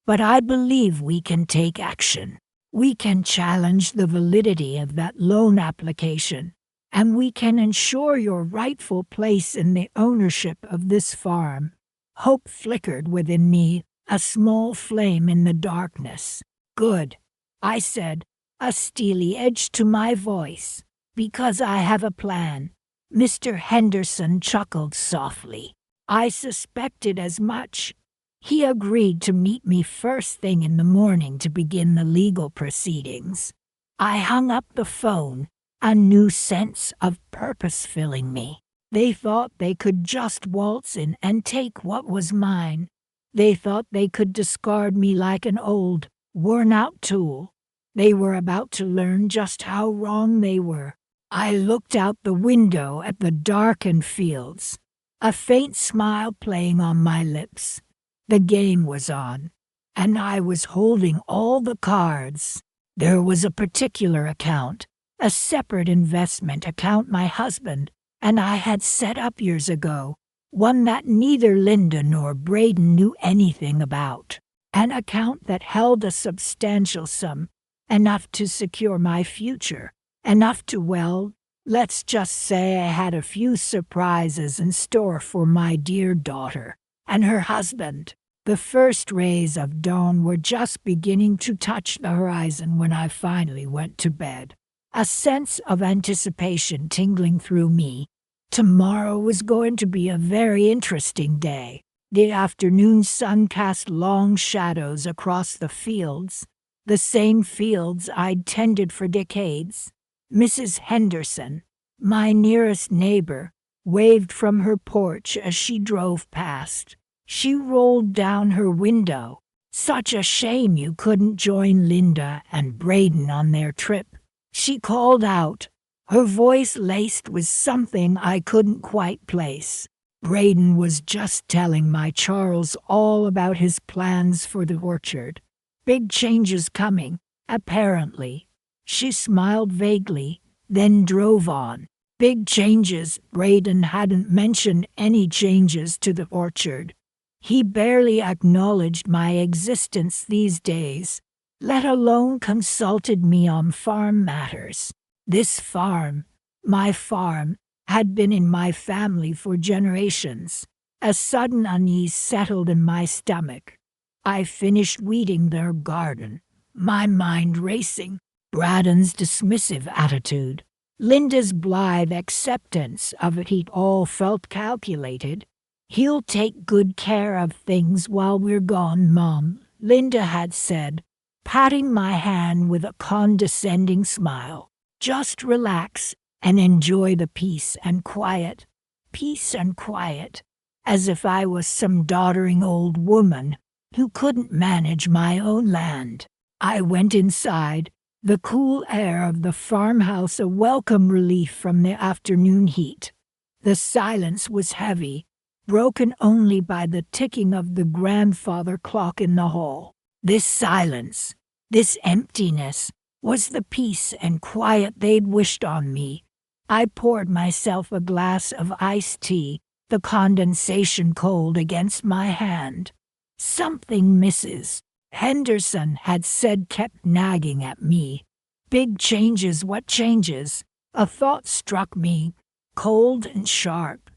but I believe we can take action. We can challenge the validity of that loan application, and we can ensure your rightful place in the ownership of this farm." Hope flickered within me, a small flame in the darkness. "Good," I said, a steely edge to my voice, "because I have a plan." Mr. Henderson chuckled softly. I suspected as much. He agreed to meet me first thing in the morning to begin the legal proceedings. I hung up the phone, a new sense of purpose filling me. They thought they could just waltz in and take what was mine. They thought they could discard me like an old, worn-out tool. They were about to learn just how wrong they were. I looked out the window at the darkened fields, a faint smile playing on my lips. The game was on, and I was holding all the cards. There was a particular account, a separate investment account my husband and I had set up years ago, one that neither Linda nor Braden knew anything about. An account that held a substantial sum, enough to secure my future, enough to, well, let's just say I had a few surprises in store for my dear daughter and her husband. The first rays of dawn were just beginning to touch the horizon when I finally went to bed, a sense of anticipation tingling through me. Tomorrow was going to be a very interesting day. The afternoon sun cast long shadows across the fields, the same fields I'd tended for decades. Mrs. Henderson, my nearest neighbor, waved from her porch as she drove past. She rolled down her window. Such a shame you couldn't join Linda and Braden on their trip, she called out, her voice laced with something I couldn't quite place. Braden was just telling my Charles all about his plans for the orchard. Big changes coming, apparently. She smiled vaguely, then drove on. Big changes. Braden hadn't mentioned any changes to the orchard. He barely acknowledged my existence these days, let alone consulted me on farm matters. This farm, my farm, had been in my family for generations. A sudden unease settled in my stomach. I finished weeding their garden, my mind racing. Braden's dismissive attitude, Linda's blithe acceptance of it all felt calculated. He'll take good care of things while we're gone, Mom, Linda had said, patting my hand with a condescending smile. Just relax and enjoy the peace and quiet. Peace and quiet, as if I was some doddering old woman who couldn't manage my own land. I went inside, the cool air of the farmhouse a welcome relief from the afternoon heat. The silence was heavy, broken only by the ticking of the grandfather clock in the hall. This silence, this emptiness, was the peace and quiet they'd wished on me. I poured myself a glass of iced tea, the condensation cold against my hand. Something Mrs. Henderson had said kept nagging at me. Big changes, what changes? A thought struck me, cold and sharp.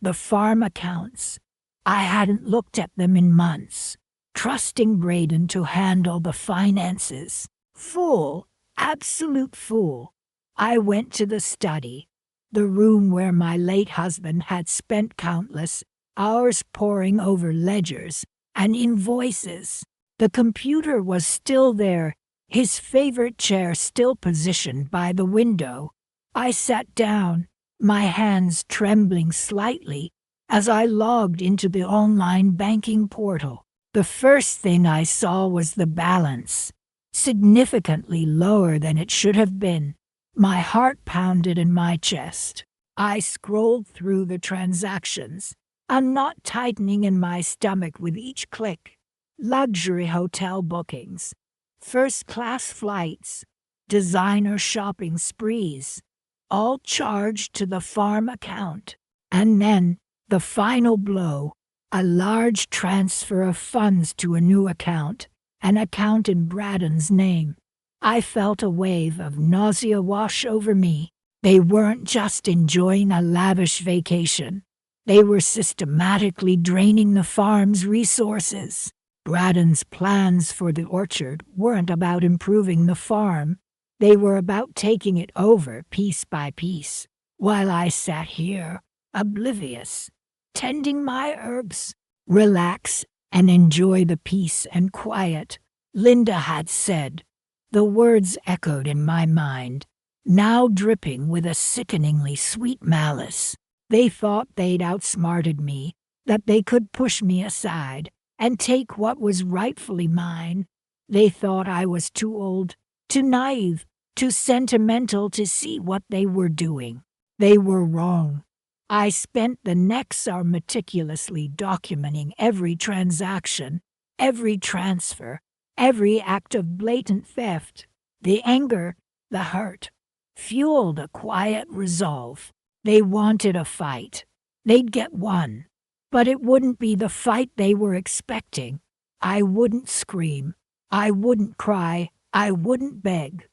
The farm accounts. I hadn't looked at them in months, trusting Braden to handle the finances. Fool, absolute fool. I went to the study, the room where my late husband had spent countless hours poring over ledgers and invoices. The computer was still there, his favorite chair still positioned by the window. I sat down, my hands trembling slightly as I logged into the online banking portal. The first thing I saw was the balance, significantly lower than it should have been. My heart pounded in my chest. I scrolled through the transactions, a knot tightening in my stomach with each click. Luxury hotel bookings, first-class flights, designer shopping sprees, all charged to the farm account. And then, the final blow, a large transfer of funds to a new account, an account in Braden's name. I felt a wave of nausea wash over me. They weren't just enjoying a lavish vacation. They were systematically draining the farm's resources. Braden's plans for the orchard weren't about improving the farm. They were about taking it over piece by piece, while I sat here, oblivious, tending my herbs. Relax and enjoy the peace and quiet, Linda had said. The words echoed in my mind, now dripping with a sickeningly sweet malice. They thought they'd outsmarted me, that they could push me aside and take what was rightfully mine. They thought I was too old, too naive, too sentimental to see what they were doing. They were wrong. I spent the next hour meticulously documenting every transaction, every transfer, every act of blatant theft. The anger, the hurt, fueled a quiet resolve. They wanted a fight. They'd get one. But it wouldn't be the fight they were expecting. I wouldn't scream. I wouldn't cry. I wouldn't beg.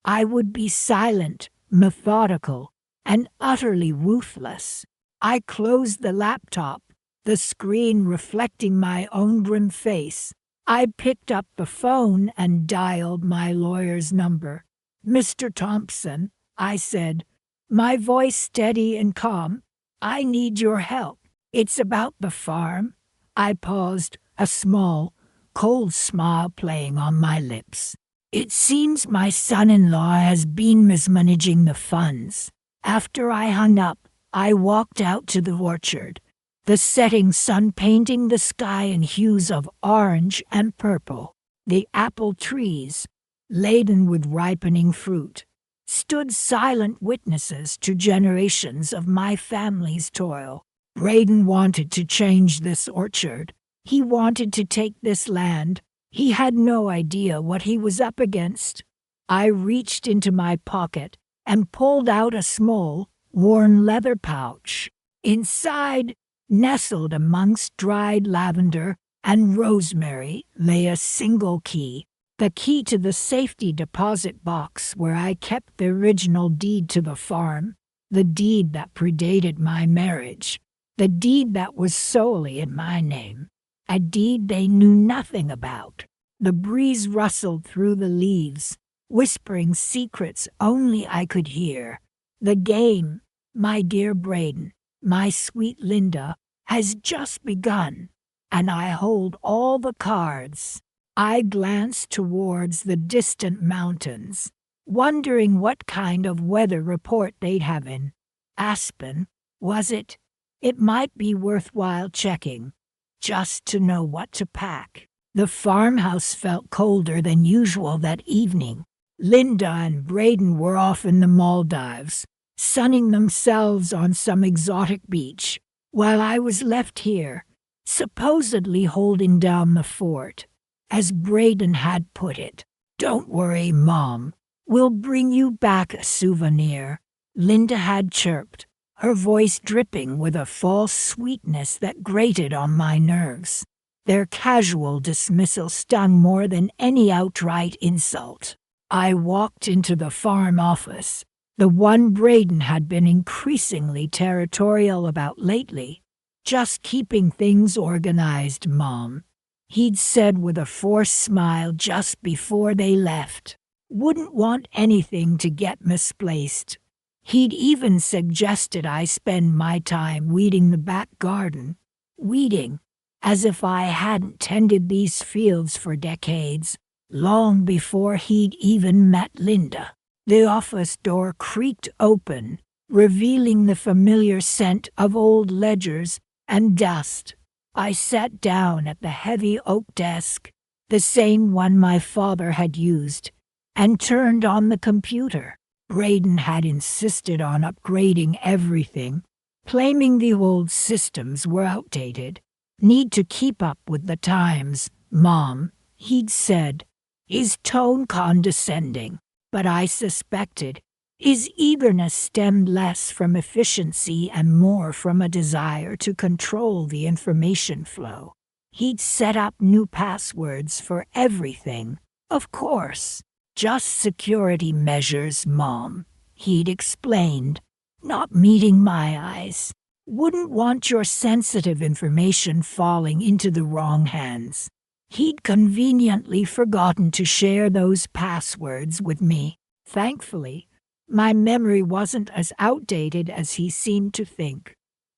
I would be silent, methodical, and utterly ruthless. I closed the laptop, the screen reflecting my own grim face. I picked up the phone and dialed my lawyer's number. "Mr. Thompson," I said, my voice steady and calm, "I need your help. It's about the farm." I paused, a small, cold smile playing on my lips. "It seems my son-in-law has been mismanaging the funds." After I hung up, I walked out to the orchard, the setting sun painting the sky in hues of orange and purple. The apple trees, laden with ripening fruit, stood silent witnesses to generations of my family's toil. Braden wanted to change this orchard. He wanted to take this land. He had no idea what he was up against. I reached into my pocket and pulled out a small, worn leather pouch. Inside, nestled amongst dried lavender and rosemary, lay a single key. The key to the safety deposit box where I kept the original deed to the farm, the deed that predated my marriage, the deed that was solely in my name, a deed they knew nothing about. The breeze rustled through the leaves, whispering secrets only I could hear. The game, my dear Braden, my sweet Linda, has just begun, and I hold all the cards. I glanced towards the distant mountains, wondering what kind of weather report they'd have in Aspen, was it? It might be worthwhile checking, just to know what to pack. The farmhouse felt colder than usual that evening. Linda and Braden were off in the Maldives, sunning themselves on some exotic beach, while I was left here, supposedly holding down the fort. As Braden had put it, "Don't worry, Mom. We'll bring you back a souvenir," Linda had chirped, her voice dripping with a false sweetness that grated on my nerves. Their casual dismissal stung more than any outright insult. I walked into the farm office, the one Braden had been increasingly territorial about lately. "Just keeping things organized, Mom," he'd said with a forced smile just before they left. "Wouldn't want anything to get misplaced." He'd even suggested I spend my time weeding the back garden. Weeding, as if I hadn't tended these fields for decades, long before he'd even met Linda. The office door creaked open, revealing the familiar scent of old ledgers and dust. I sat down at the heavy oak desk, the same one my father had used, and turned on the computer. Braden had insisted on upgrading everything, claiming the old systems were outdated. "Need to keep up with the times, Mom," he'd said, his tone condescending, but I suspected his eagerness stemmed less from efficiency and more from a desire to control the information flow. He'd set up new passwords for everything, of course. "Just security measures, Mom," he'd explained, not meeting my eyes. "Wouldn't want your sensitive information falling into the wrong hands." He'd conveniently forgotten to share those passwords with me. Thankfully, my memory wasn't as outdated as he seemed to think.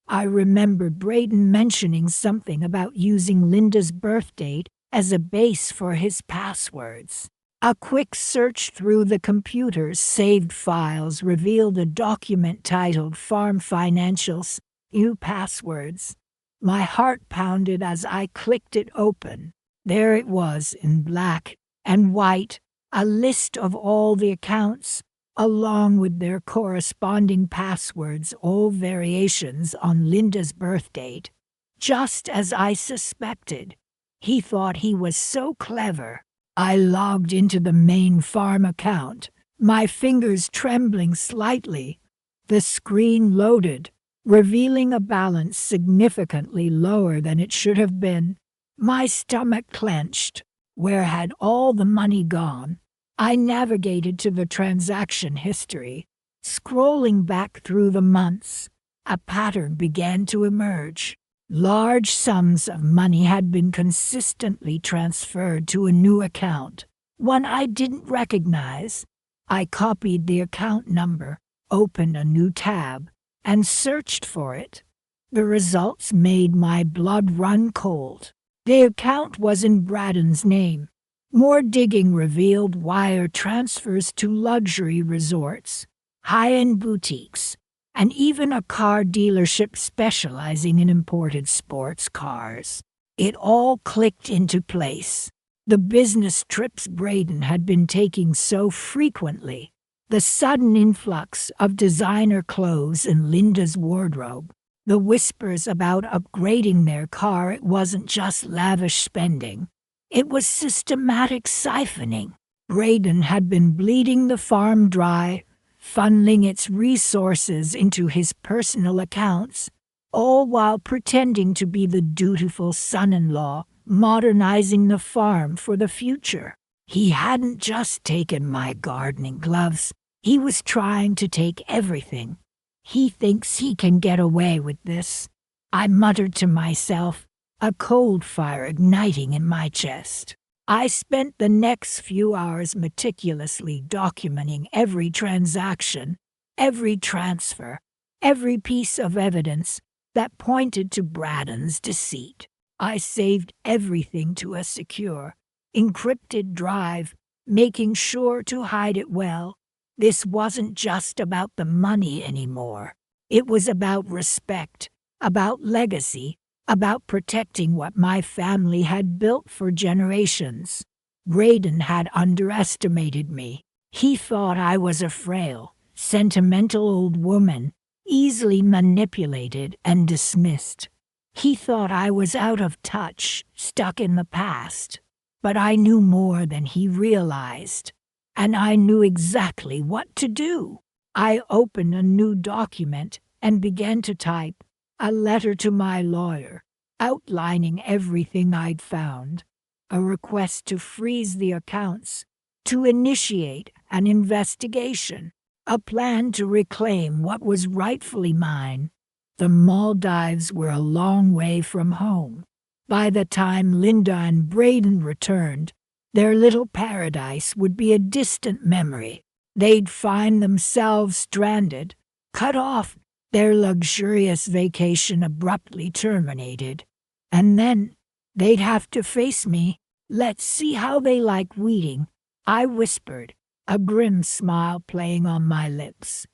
I remembered Braden mentioning something about using Linda's birth date as a base for his passwords. A quick search through the computer's saved files revealed a document titled Farm Financials, New Passwords. My heart pounded as I clicked it open. There it was in black and white, a list of all the accounts, along with their corresponding passwords, all variations on Linda's birth date. Just as I suspected. He thought he was so clever. I logged into the main farm account, my fingers trembling slightly. The screen loaded, revealing a balance significantly lower than it should have been. My stomach clenched. Where had all the money gone? I navigated to the transaction history. Scrolling back through the months, a pattern began to emerge. Large sums of money had been consistently transferred to a new account, one I didn't recognize. I copied the account number, opened a new tab, and searched for it. The results made my blood run cold. The account was in Braden's name. More digging revealed wire transfers to luxury resorts, high-end boutiques, and even a car dealership specializing in imported sports cars. It all clicked into place. The business trips Braden had been taking so frequently, the sudden influx of designer clothes in Linda's wardrobe, the whispers about upgrading their car. It wasn't just lavish spending. It was systematic siphoning. Braden had been bleeding the farm dry, funneling its resources into his personal accounts, all while pretending to be the dutiful son-in-law, modernizing the farm for the future. He hadn't just taken my gardening gloves. He was trying to take everything. He thinks he can get away with this. I muttered to myself, a cold fire igniting in my chest. I spent the next few hours meticulously documenting every transaction, every transfer, every piece of evidence that pointed to Braden's deceit. I saved everything to a secure, encrypted drive, making sure to hide it well. This wasn't just about the money anymore. It was about respect, about legacy, about protecting what my family had built for generations. Braden had underestimated me. He thought I was a frail, sentimental old woman, easily manipulated and dismissed. He thought I was out of touch, stuck in the past. But I knew more than he realized, and I knew exactly what to do. I opened a new document and began to type a letter to my lawyer, outlining everything I'd found, a request to freeze the accounts, to initiate an investigation, a plan to reclaim what was rightfully mine. The Maldives were a long way from home. By the time Linda and Braden returned, their little paradise would be a distant memory. They'd find themselves stranded, cut off, their luxurious vacation abruptly terminated. And then they'd have to face me. Let's see how they like weeding, I whispered, a grim smile playing on my lips.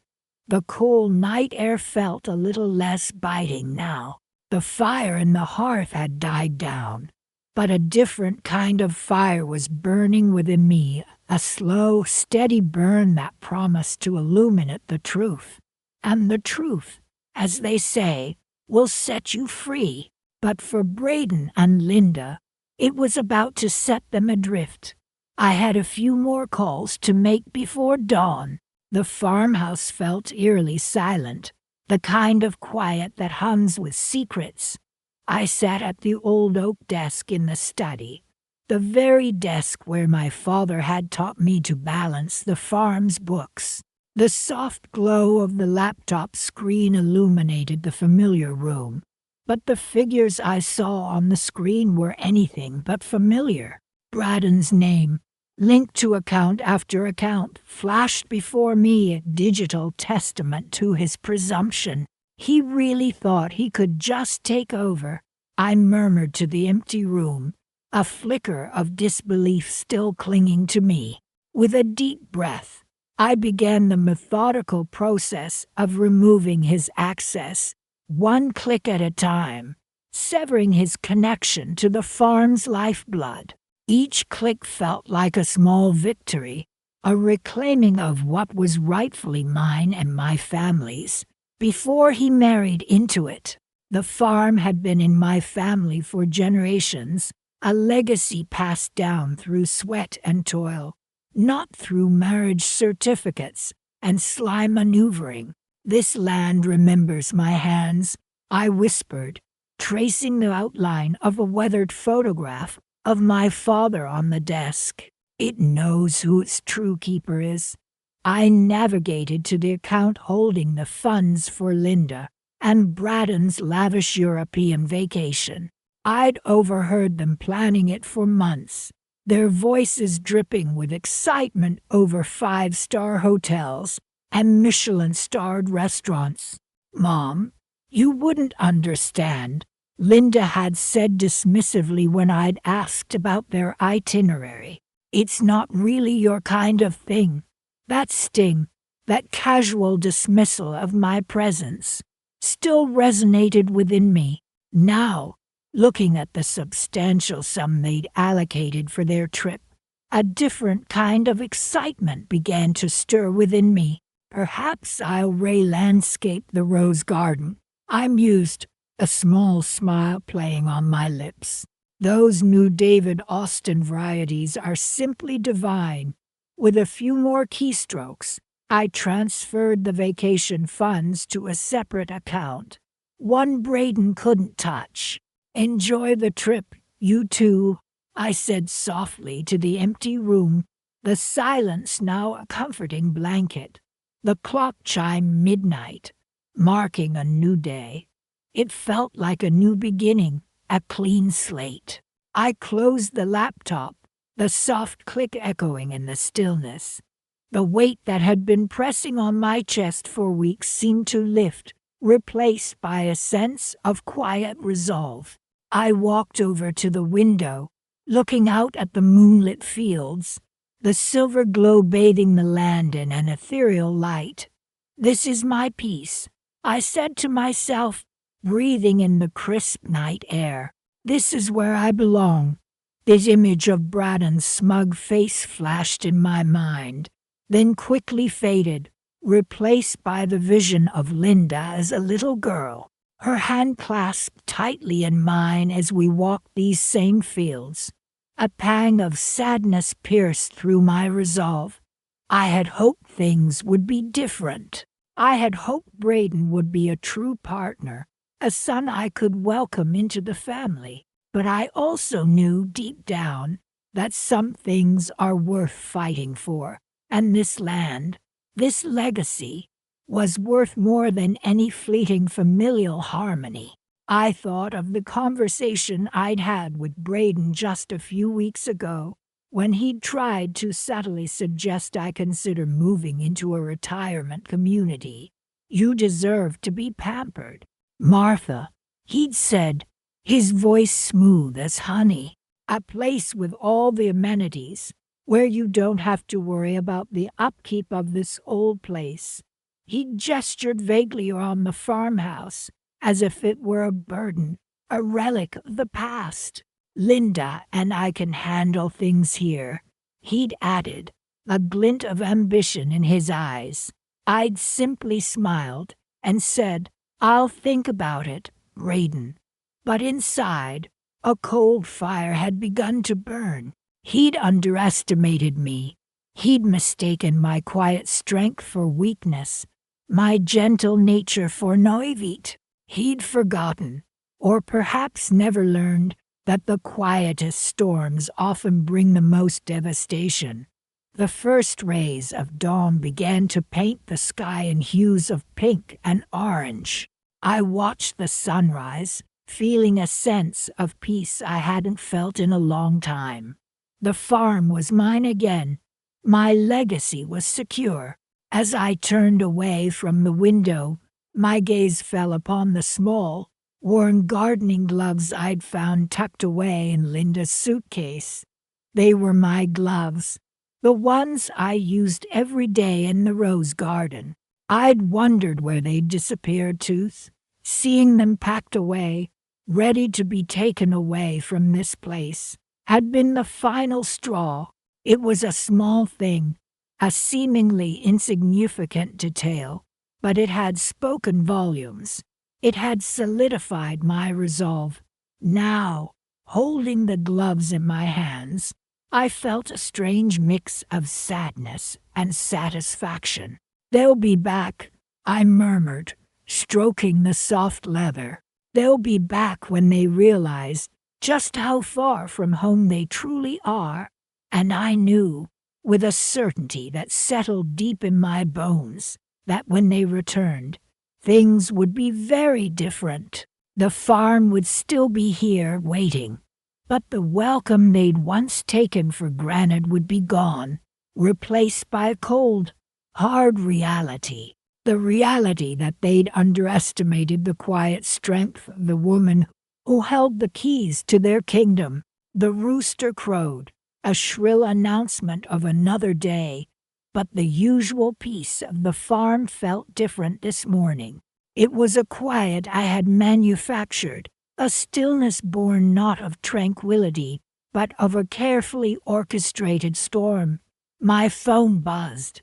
The cold night air felt a little less biting now. The fire in the hearth had died down, but a different kind of fire was burning within me, a slow, steady burn that promised to illuminate the truth. And the truth, as they say, will set you free. But for Braden and Linda, it was about to set them adrift. I had a few more calls to make before dawn. The farmhouse felt eerily silent, the kind of quiet that hums with secrets. I sat at the old oak desk in the study, the very desk where my father had taught me to balance the farm's books. The soft glow of the laptop screen illuminated the familiar room, but the figures I saw on the screen were anything but familiar. Braden's name, linked to account after account, flashed before me, a digital testament to his presumption. He really thought he could just take over. I murmured to the empty room, a flicker of disbelief still clinging to me. With a deep breath, I began the methodical process of removing his access, one click at a time, severing his connection to the farm's lifeblood. Each click felt like a small victory, a reclaiming of what was rightfully mine and my family's. Before he married into it, the farm had been in my family for generations, a legacy passed down through sweat and toil, not through marriage certificates and sly maneuvering. This land remembers my hands, I whispered, tracing the outline of a weathered photograph of my father on the desk. It knows who its true keeper is. I navigated to the account holding the funds for Linda and Braddon's lavish European vacation. I'd overheard them planning it for months, their voices dripping with excitement over five-star hotels and Michelin-starred restaurants. "Mom, you wouldn't understand," Linda had said dismissively when I'd asked about their itinerary. "It's not really your kind of thing." That sting, that casual dismissal of my presence, still resonated within me. Now, looking at the substantial sum they'd allocated for their trip, a different kind of excitement began to stir within me. "Perhaps I'll re-landscape the rose garden," I mused, a small smile playing on my lips. "Those new David Austin varieties are simply divine." With a few more keystrokes, I transferred the vacation funds to a separate account, one Braden couldn't touch. "Enjoy the trip, you two," I said softly to the empty room, the silence now a comforting blanket. The clock chimed midnight, marking a new day. It felt like a new beginning, a clean slate. I closed the laptop, the soft click echoing in the stillness. The weight that had been pressing on my chest for weeks seemed to lift, replaced by a sense of quiet resolve. I walked over to the window, looking out at the moonlit fields, the silver glow bathing the land in an ethereal light. "This is my peace," I said to myself, breathing in the crisp night air. "This is where I belong." This image of Braddon's smug face flashed in my mind, then quickly faded, replaced by the vision of Linda as a little girl, her hand clasped tightly in mine as we walked these same fields. A pang of sadness pierced through my resolve. I had hoped things would be different. I had hoped Braden would be a true partner, a son I could welcome into the family. But I also knew deep down that some things are worth fighting for, and this land, this legacy, was worth more than any fleeting familial harmony. I thought of the conversation I'd had with Braden just a few weeks ago, when he'd tried to subtly suggest I consider moving into a retirement community. "You deserve to be pampered, Martha," he'd said, his voice smooth as honey. "A place with all the amenities, where you don't have to worry about the upkeep of this old place." He gestured vaguely around the farmhouse, as if it were a burden, a relic of the past. "Linda and I can handle things here," he'd added, a glint of ambition in his eyes. I'd simply smiled and said, "I'll think about it, Braden." But inside, a cold fire had begun to burn. He'd underestimated me. He'd mistaken my quiet strength for weakness, my gentle nature for naivete. He'd forgotten, or perhaps never learned, that the quietest storms often bring the most devastation. The first rays of dawn began to paint the sky in hues of pink and orange. I watched the sunrise, feeling a sense of peace I hadn't felt in a long time. The farm was mine again. My legacy was secure. As I turned away from the window, my gaze fell upon the small, worn gardening gloves I'd found tucked away in Linda's suitcase. They were my gloves, the ones I used every day in the rose garden. I'd wondered where they'd disappeared to. Seeing them packed away, ready to be taken away from this place, had been the final straw. It was a small thing, a seemingly insignificant detail, but it had spoken volumes. It had solidified my resolve. Now, holding the gloves in my hands, I felt a strange mix of sadness and satisfaction. "They'll be back," I murmured, stroking the soft leather. "They'll be back when they realize just how far from home they truly are." And I knew, with a certainty that settled deep in my bones, that when they returned, things would be very different. The farm would still be here waiting, but the welcome they'd once taken for granted would be gone, replaced by a cold, hard reality. The reality that they'd underestimated the quiet strength of the woman who held the keys to their kingdom. The rooster crowed, a shrill announcement of another day, but the usual peace of the farm felt different this morning. It was a quiet I had manufactured, a stillness born not of tranquility, but of a carefully orchestrated storm. My phone buzzed.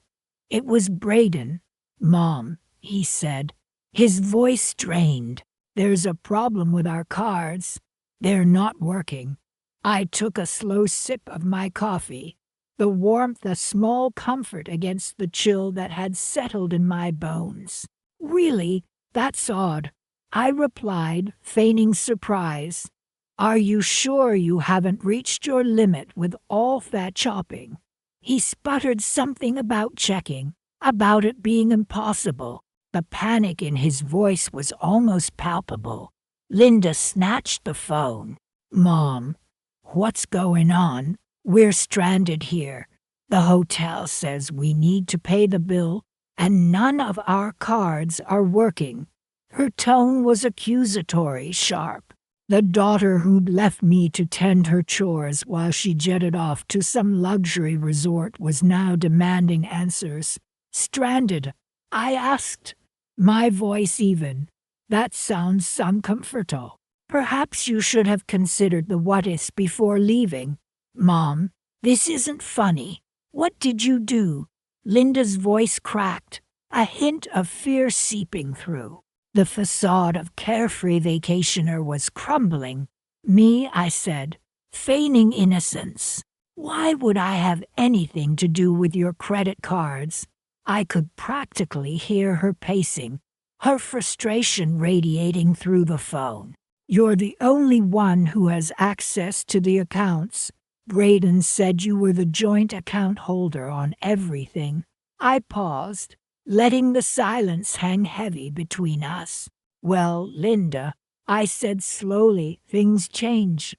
It was Braden. "Mom," he said, his voice strained. "There's a problem with our cards. They're not working." I took a slow sip of my coffee, the warmth a small comfort against the chill that had settled in my bones. "Really? That's odd," I replied, feigning surprise. "Are you sure you haven't reached your limit with all that chopping?" He sputtered something about checking, about it being impossible. The panic in his voice was almost palpable. Linda snatched the phone. "Mom, what's going on? We're stranded here. The hotel says we need to pay the bill, and none of our cards are working." Her tone was accusatory, sharp. The daughter who'd left me to tend her chores while she jetted off to some luxury resort was now demanding answers. "Stranded?" I asked, my voice even. "That sounds uncomfortable. Perhaps you should have considered the what-ifs before leaving." "Mom, this isn't funny. What did you do?" Linda's voice cracked, a hint of fear seeping through. The facade of carefree vacationer was crumbling. "Me," I said, feigning innocence. "Why would I have anything to do with your credit cards?" I could practically hear her pacing, her frustration radiating through the phone. "You're the only one who has access to the accounts. Braden said you were the joint account holder on everything." I paused, letting the silence hang heavy between us. "Well, Linda," I said slowly, "things change.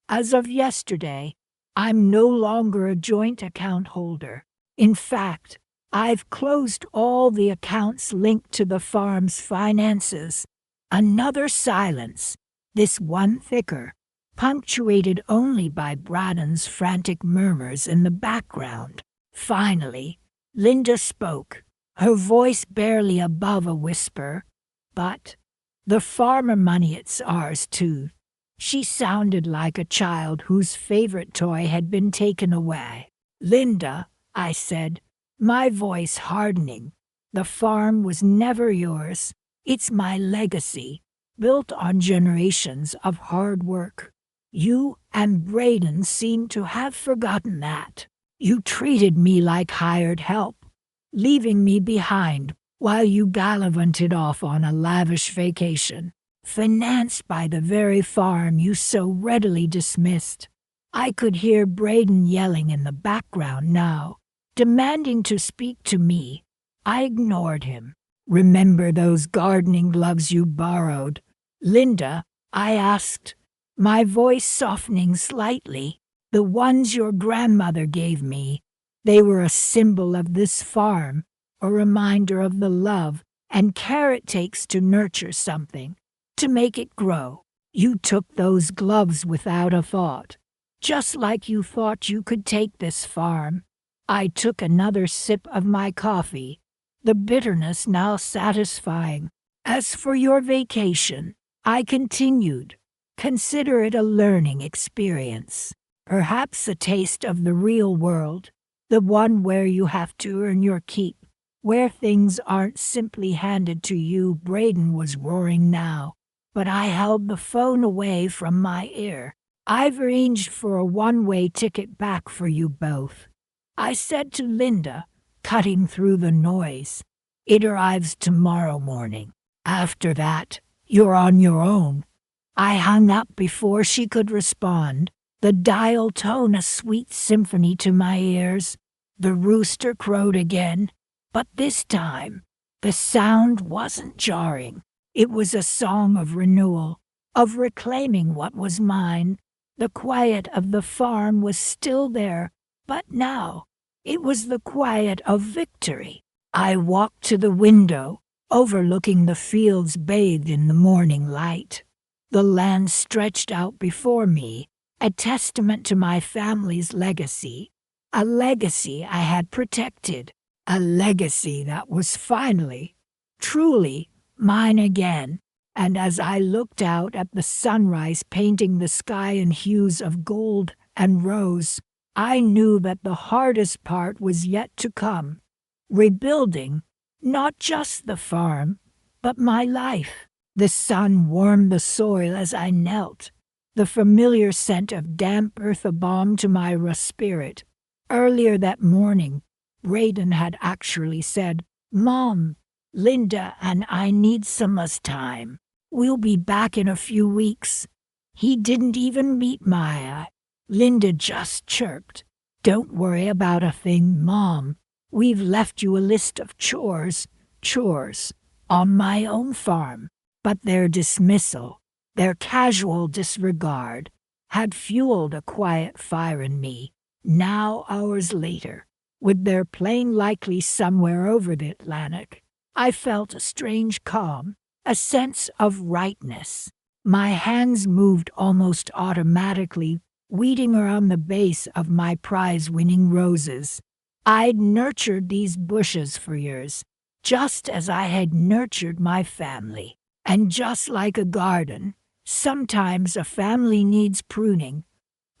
As of yesterday, I'm no longer a joint account holder. In fact, I've closed all the accounts linked to the farm's finances." Another silence, this one thicker, punctuated only by Braden's frantic murmurs in the background. Finally, Linda spoke, her voice barely above a whisper. "But the farmer money, it's ours too." She sounded like a child whose favorite toy had been taken away. "Linda," I said, my voice hardening, "the farm was never yours. It's my legacy, built on generations of hard work. You and Braden seem to have forgotten that. You treated me like hired help, leaving me behind while you gallivanted off on a lavish vacation, financed by the very farm you so readily dismissed." I could hear Braden yelling in the background now, demanding to speak to me. I ignored him. "Remember those gardening gloves you borrowed?" "Linda," I asked, my voice softening slightly. "The ones your grandmother gave me. They were a symbol of this farm, a reminder of the love and care it takes to nurture something." to make it grow. You took those gloves without a thought, just like you thought you could take this farm. I took another sip of my coffee, the bitterness now satisfying. As for your vacation, I continued, consider it a learning experience, perhaps a taste of the real world, the one where you have to earn your keep, where things aren't simply handed to you. Braden was roaring now, but I held the phone away from my ear. I've arranged for a one-way ticket back for you both, I said to Linda, cutting through the noise. It arrives tomorrow morning. After that, you're on your own. I hung up before she could respond, the dial tone a sweet symphony to my ears. The rooster crowed again, but this time, the sound wasn't jarring. It was a song of renewal, of reclaiming what was mine. The quiet of the farm was still there, but now it was the quiet of victory. I walked to the window, overlooking the fields bathed in the morning light. The land stretched out before me, a testament to my family's legacy, a legacy I had protected, a legacy that was finally, truly mine again. And as I looked out at the sunrise painting the sky in hues of gold and rose, I knew that the hardest part was yet to come. Rebuilding, not just the farm, but my life. The sun warmed the soil as I knelt, the familiar scent of damp earth a balm to my spirit. Earlier that morning, Braden had actually said, "Mom, Linda and I need some less time. We'll be back in a few weeks." He didn't even meet Maya. Linda just chirped, "Don't worry about a thing, Mom. We've left you a list of chores, on my own farm." But their dismissal, their casual disregard, had fueled a quiet fire in me. Now, hours later, with their plane likely somewhere over the Atlantic, I felt a strange calm, a sense of rightness. My hands moved almost automatically, weeding around the base of my prize-winning roses. I'd nurtured these bushes for years, just as I had nurtured my family. And just like a garden, sometimes a family needs pruning.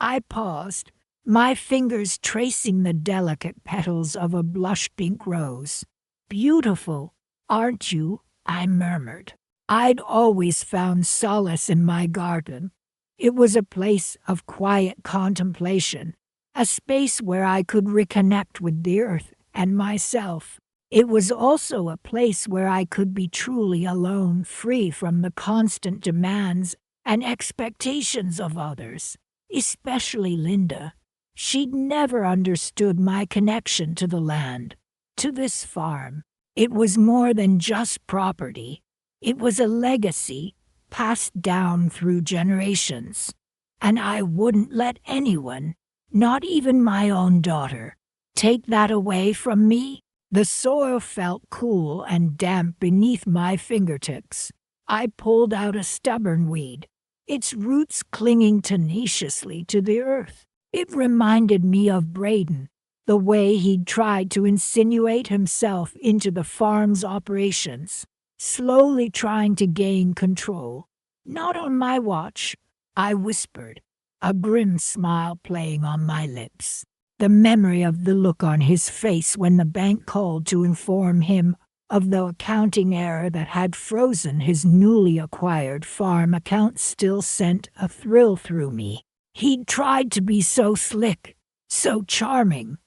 I paused, my fingers tracing the delicate petals of a blush pink rose. "Beautiful, aren't you?" I murmured. I'd always found solace in my garden. It was a place of quiet contemplation, a space where I could reconnect with the earth and myself. It was also a place where I could be truly alone, free from the constant demands and expectations of others, especially Linda. She'd never understood my connection to the land, to this farm. It was more than just property. It was a legacy passed down through generations, and I wouldn't let anyone, not even my own daughter, take that away from me. The soil felt cool and damp beneath my fingertips. I pulled out a stubborn weed, its roots clinging tenaciously to the earth. It reminded me of Braden, the way he'd tried to insinuate himself into the farm's operations, slowly trying to gain control. "Not on my watch," I whispered, a grim smile playing on my lips. The memory of the look on his face when the bank called to inform him of the accounting error that had frozen his newly acquired farm account still sent a thrill through me. He'd tried to be so slick, so charming,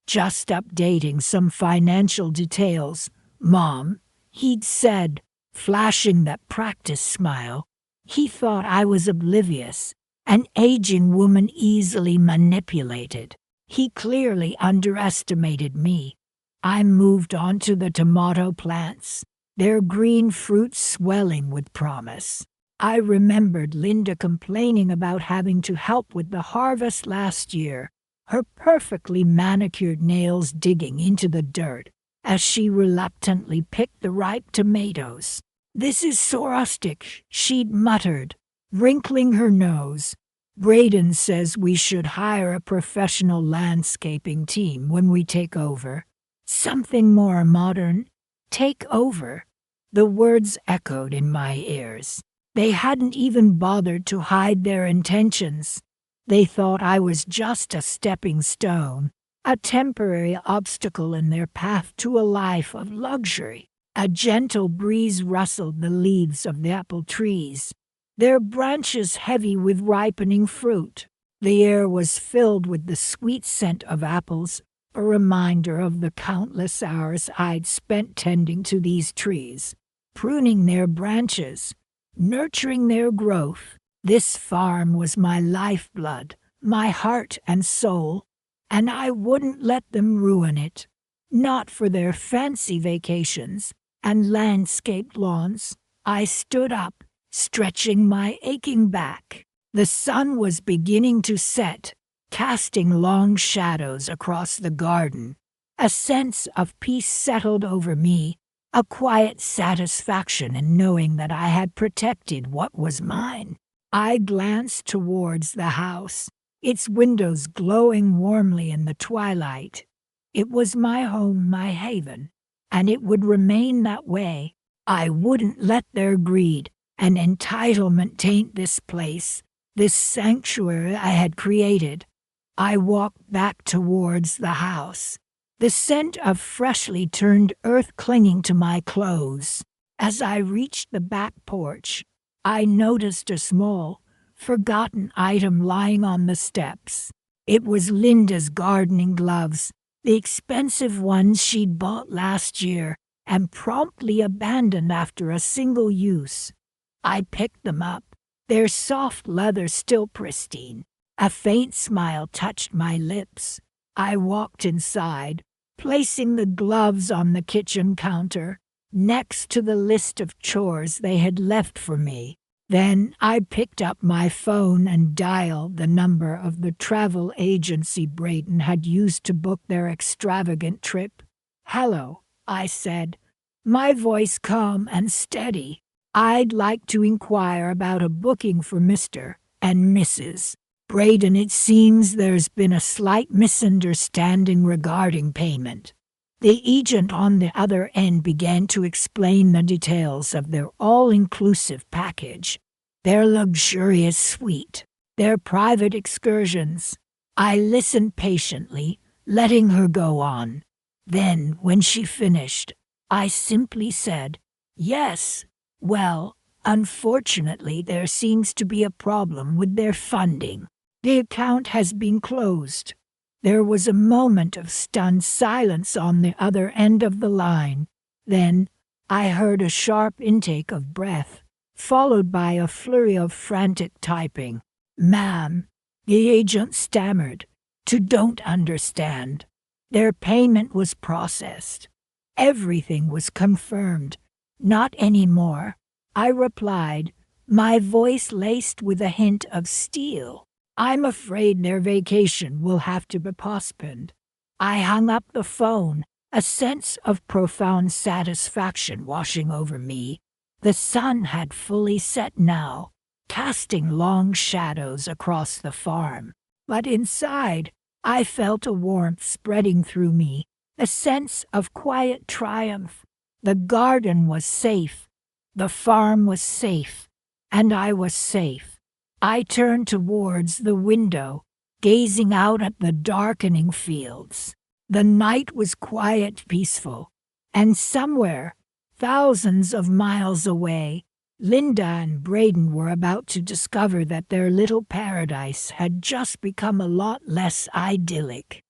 just updating some financial details. "Mom," he'd said, flashing that practice smile. He thought I was oblivious, an aging woman easily manipulated. He clearly underestimated me. I moved on to the tomato plants, their green fruits swelling with promise. I remembered Linda complaining about having to help with the harvest last year, her perfectly manicured nails digging into the dirt as she reluctantly picked the ripe tomatoes. "This is so rustic," she'd muttered, wrinkling her nose. "Braden says we should hire a professional landscaping team when we take over. Something more modern. Take over." The words echoed in my ears. They hadn't even bothered to hide their intentions. They thought I was just a stepping stone, a temporary obstacle in their path to a life of luxury. A gentle breeze rustled the leaves of the apple trees, their branches heavy with ripening fruit. The air was filled with the sweet scent of apples, a reminder of the countless hours I'd spent tending to these trees, pruning their branches, nurturing their growth. This farm was my lifeblood, my heart and soul, and I wouldn't let them ruin it. Not for their fancy vacations and landscaped lawns. I stood up, stretching my aching back. The sun was beginning to set, casting long shadows across the garden. A sense of peace settled over me, a quiet satisfaction in knowing that I had protected what was mine. I glanced towards the house, its windows glowing warmly in the twilight. It was my home, my haven, and it would remain that way. I wouldn't let their greed and entitlement taint this place, this sanctuary I had created. I walked back towards the house, the scent of freshly turned earth clinging to my clothes. As I reached the back porch, I noticed a small, forgotten item lying on the steps. It was Linda's gardening gloves, the expensive ones she'd bought last year and promptly abandoned after a single use. I picked them up, their soft leather still pristine. A faint smile touched my lips. I walked inside, placing the gloves on the kitchen counter, next to the list of chores they had left for me. Then I picked up my phone and dialed the number of the travel agency Braden had used to book their extravagant trip. "Hello," I said, my voice calm and steady. "I'd like to inquire about a booking for Mr. and Mrs. Braden. It seems there's been a slight misunderstanding regarding payment." The agent on the other end began to explain the details of their all-inclusive package, their luxurious suite, their private excursions. I listened patiently, letting her go on. Then, when she finished, I simply said, "Yes, well, unfortunately there seems to be a problem with their funding. The account has been closed." There was a moment of stunned silence on the other end of the line. Then I heard a sharp intake of breath, followed by a flurry of frantic typing. "Ma'am," the agent stammered, "don't understand. Their payment was processed. Everything was confirmed. Not anymore," I replied, my voice laced with a hint of steel. "I'm afraid their vacation will have to be postponed." I hung up the phone, a sense of profound satisfaction washing over me. The sun had fully set now, casting long shadows across the farm. But inside, I felt a warmth spreading through me, a sense of quiet triumph. The garden was safe, the farm was safe, and I was safe. I turned towards the window, gazing out at the darkening fields. The night was quiet, peaceful, and somewhere, thousands of miles away, Linda and Braden were about to discover that their little paradise had just become a lot less idyllic.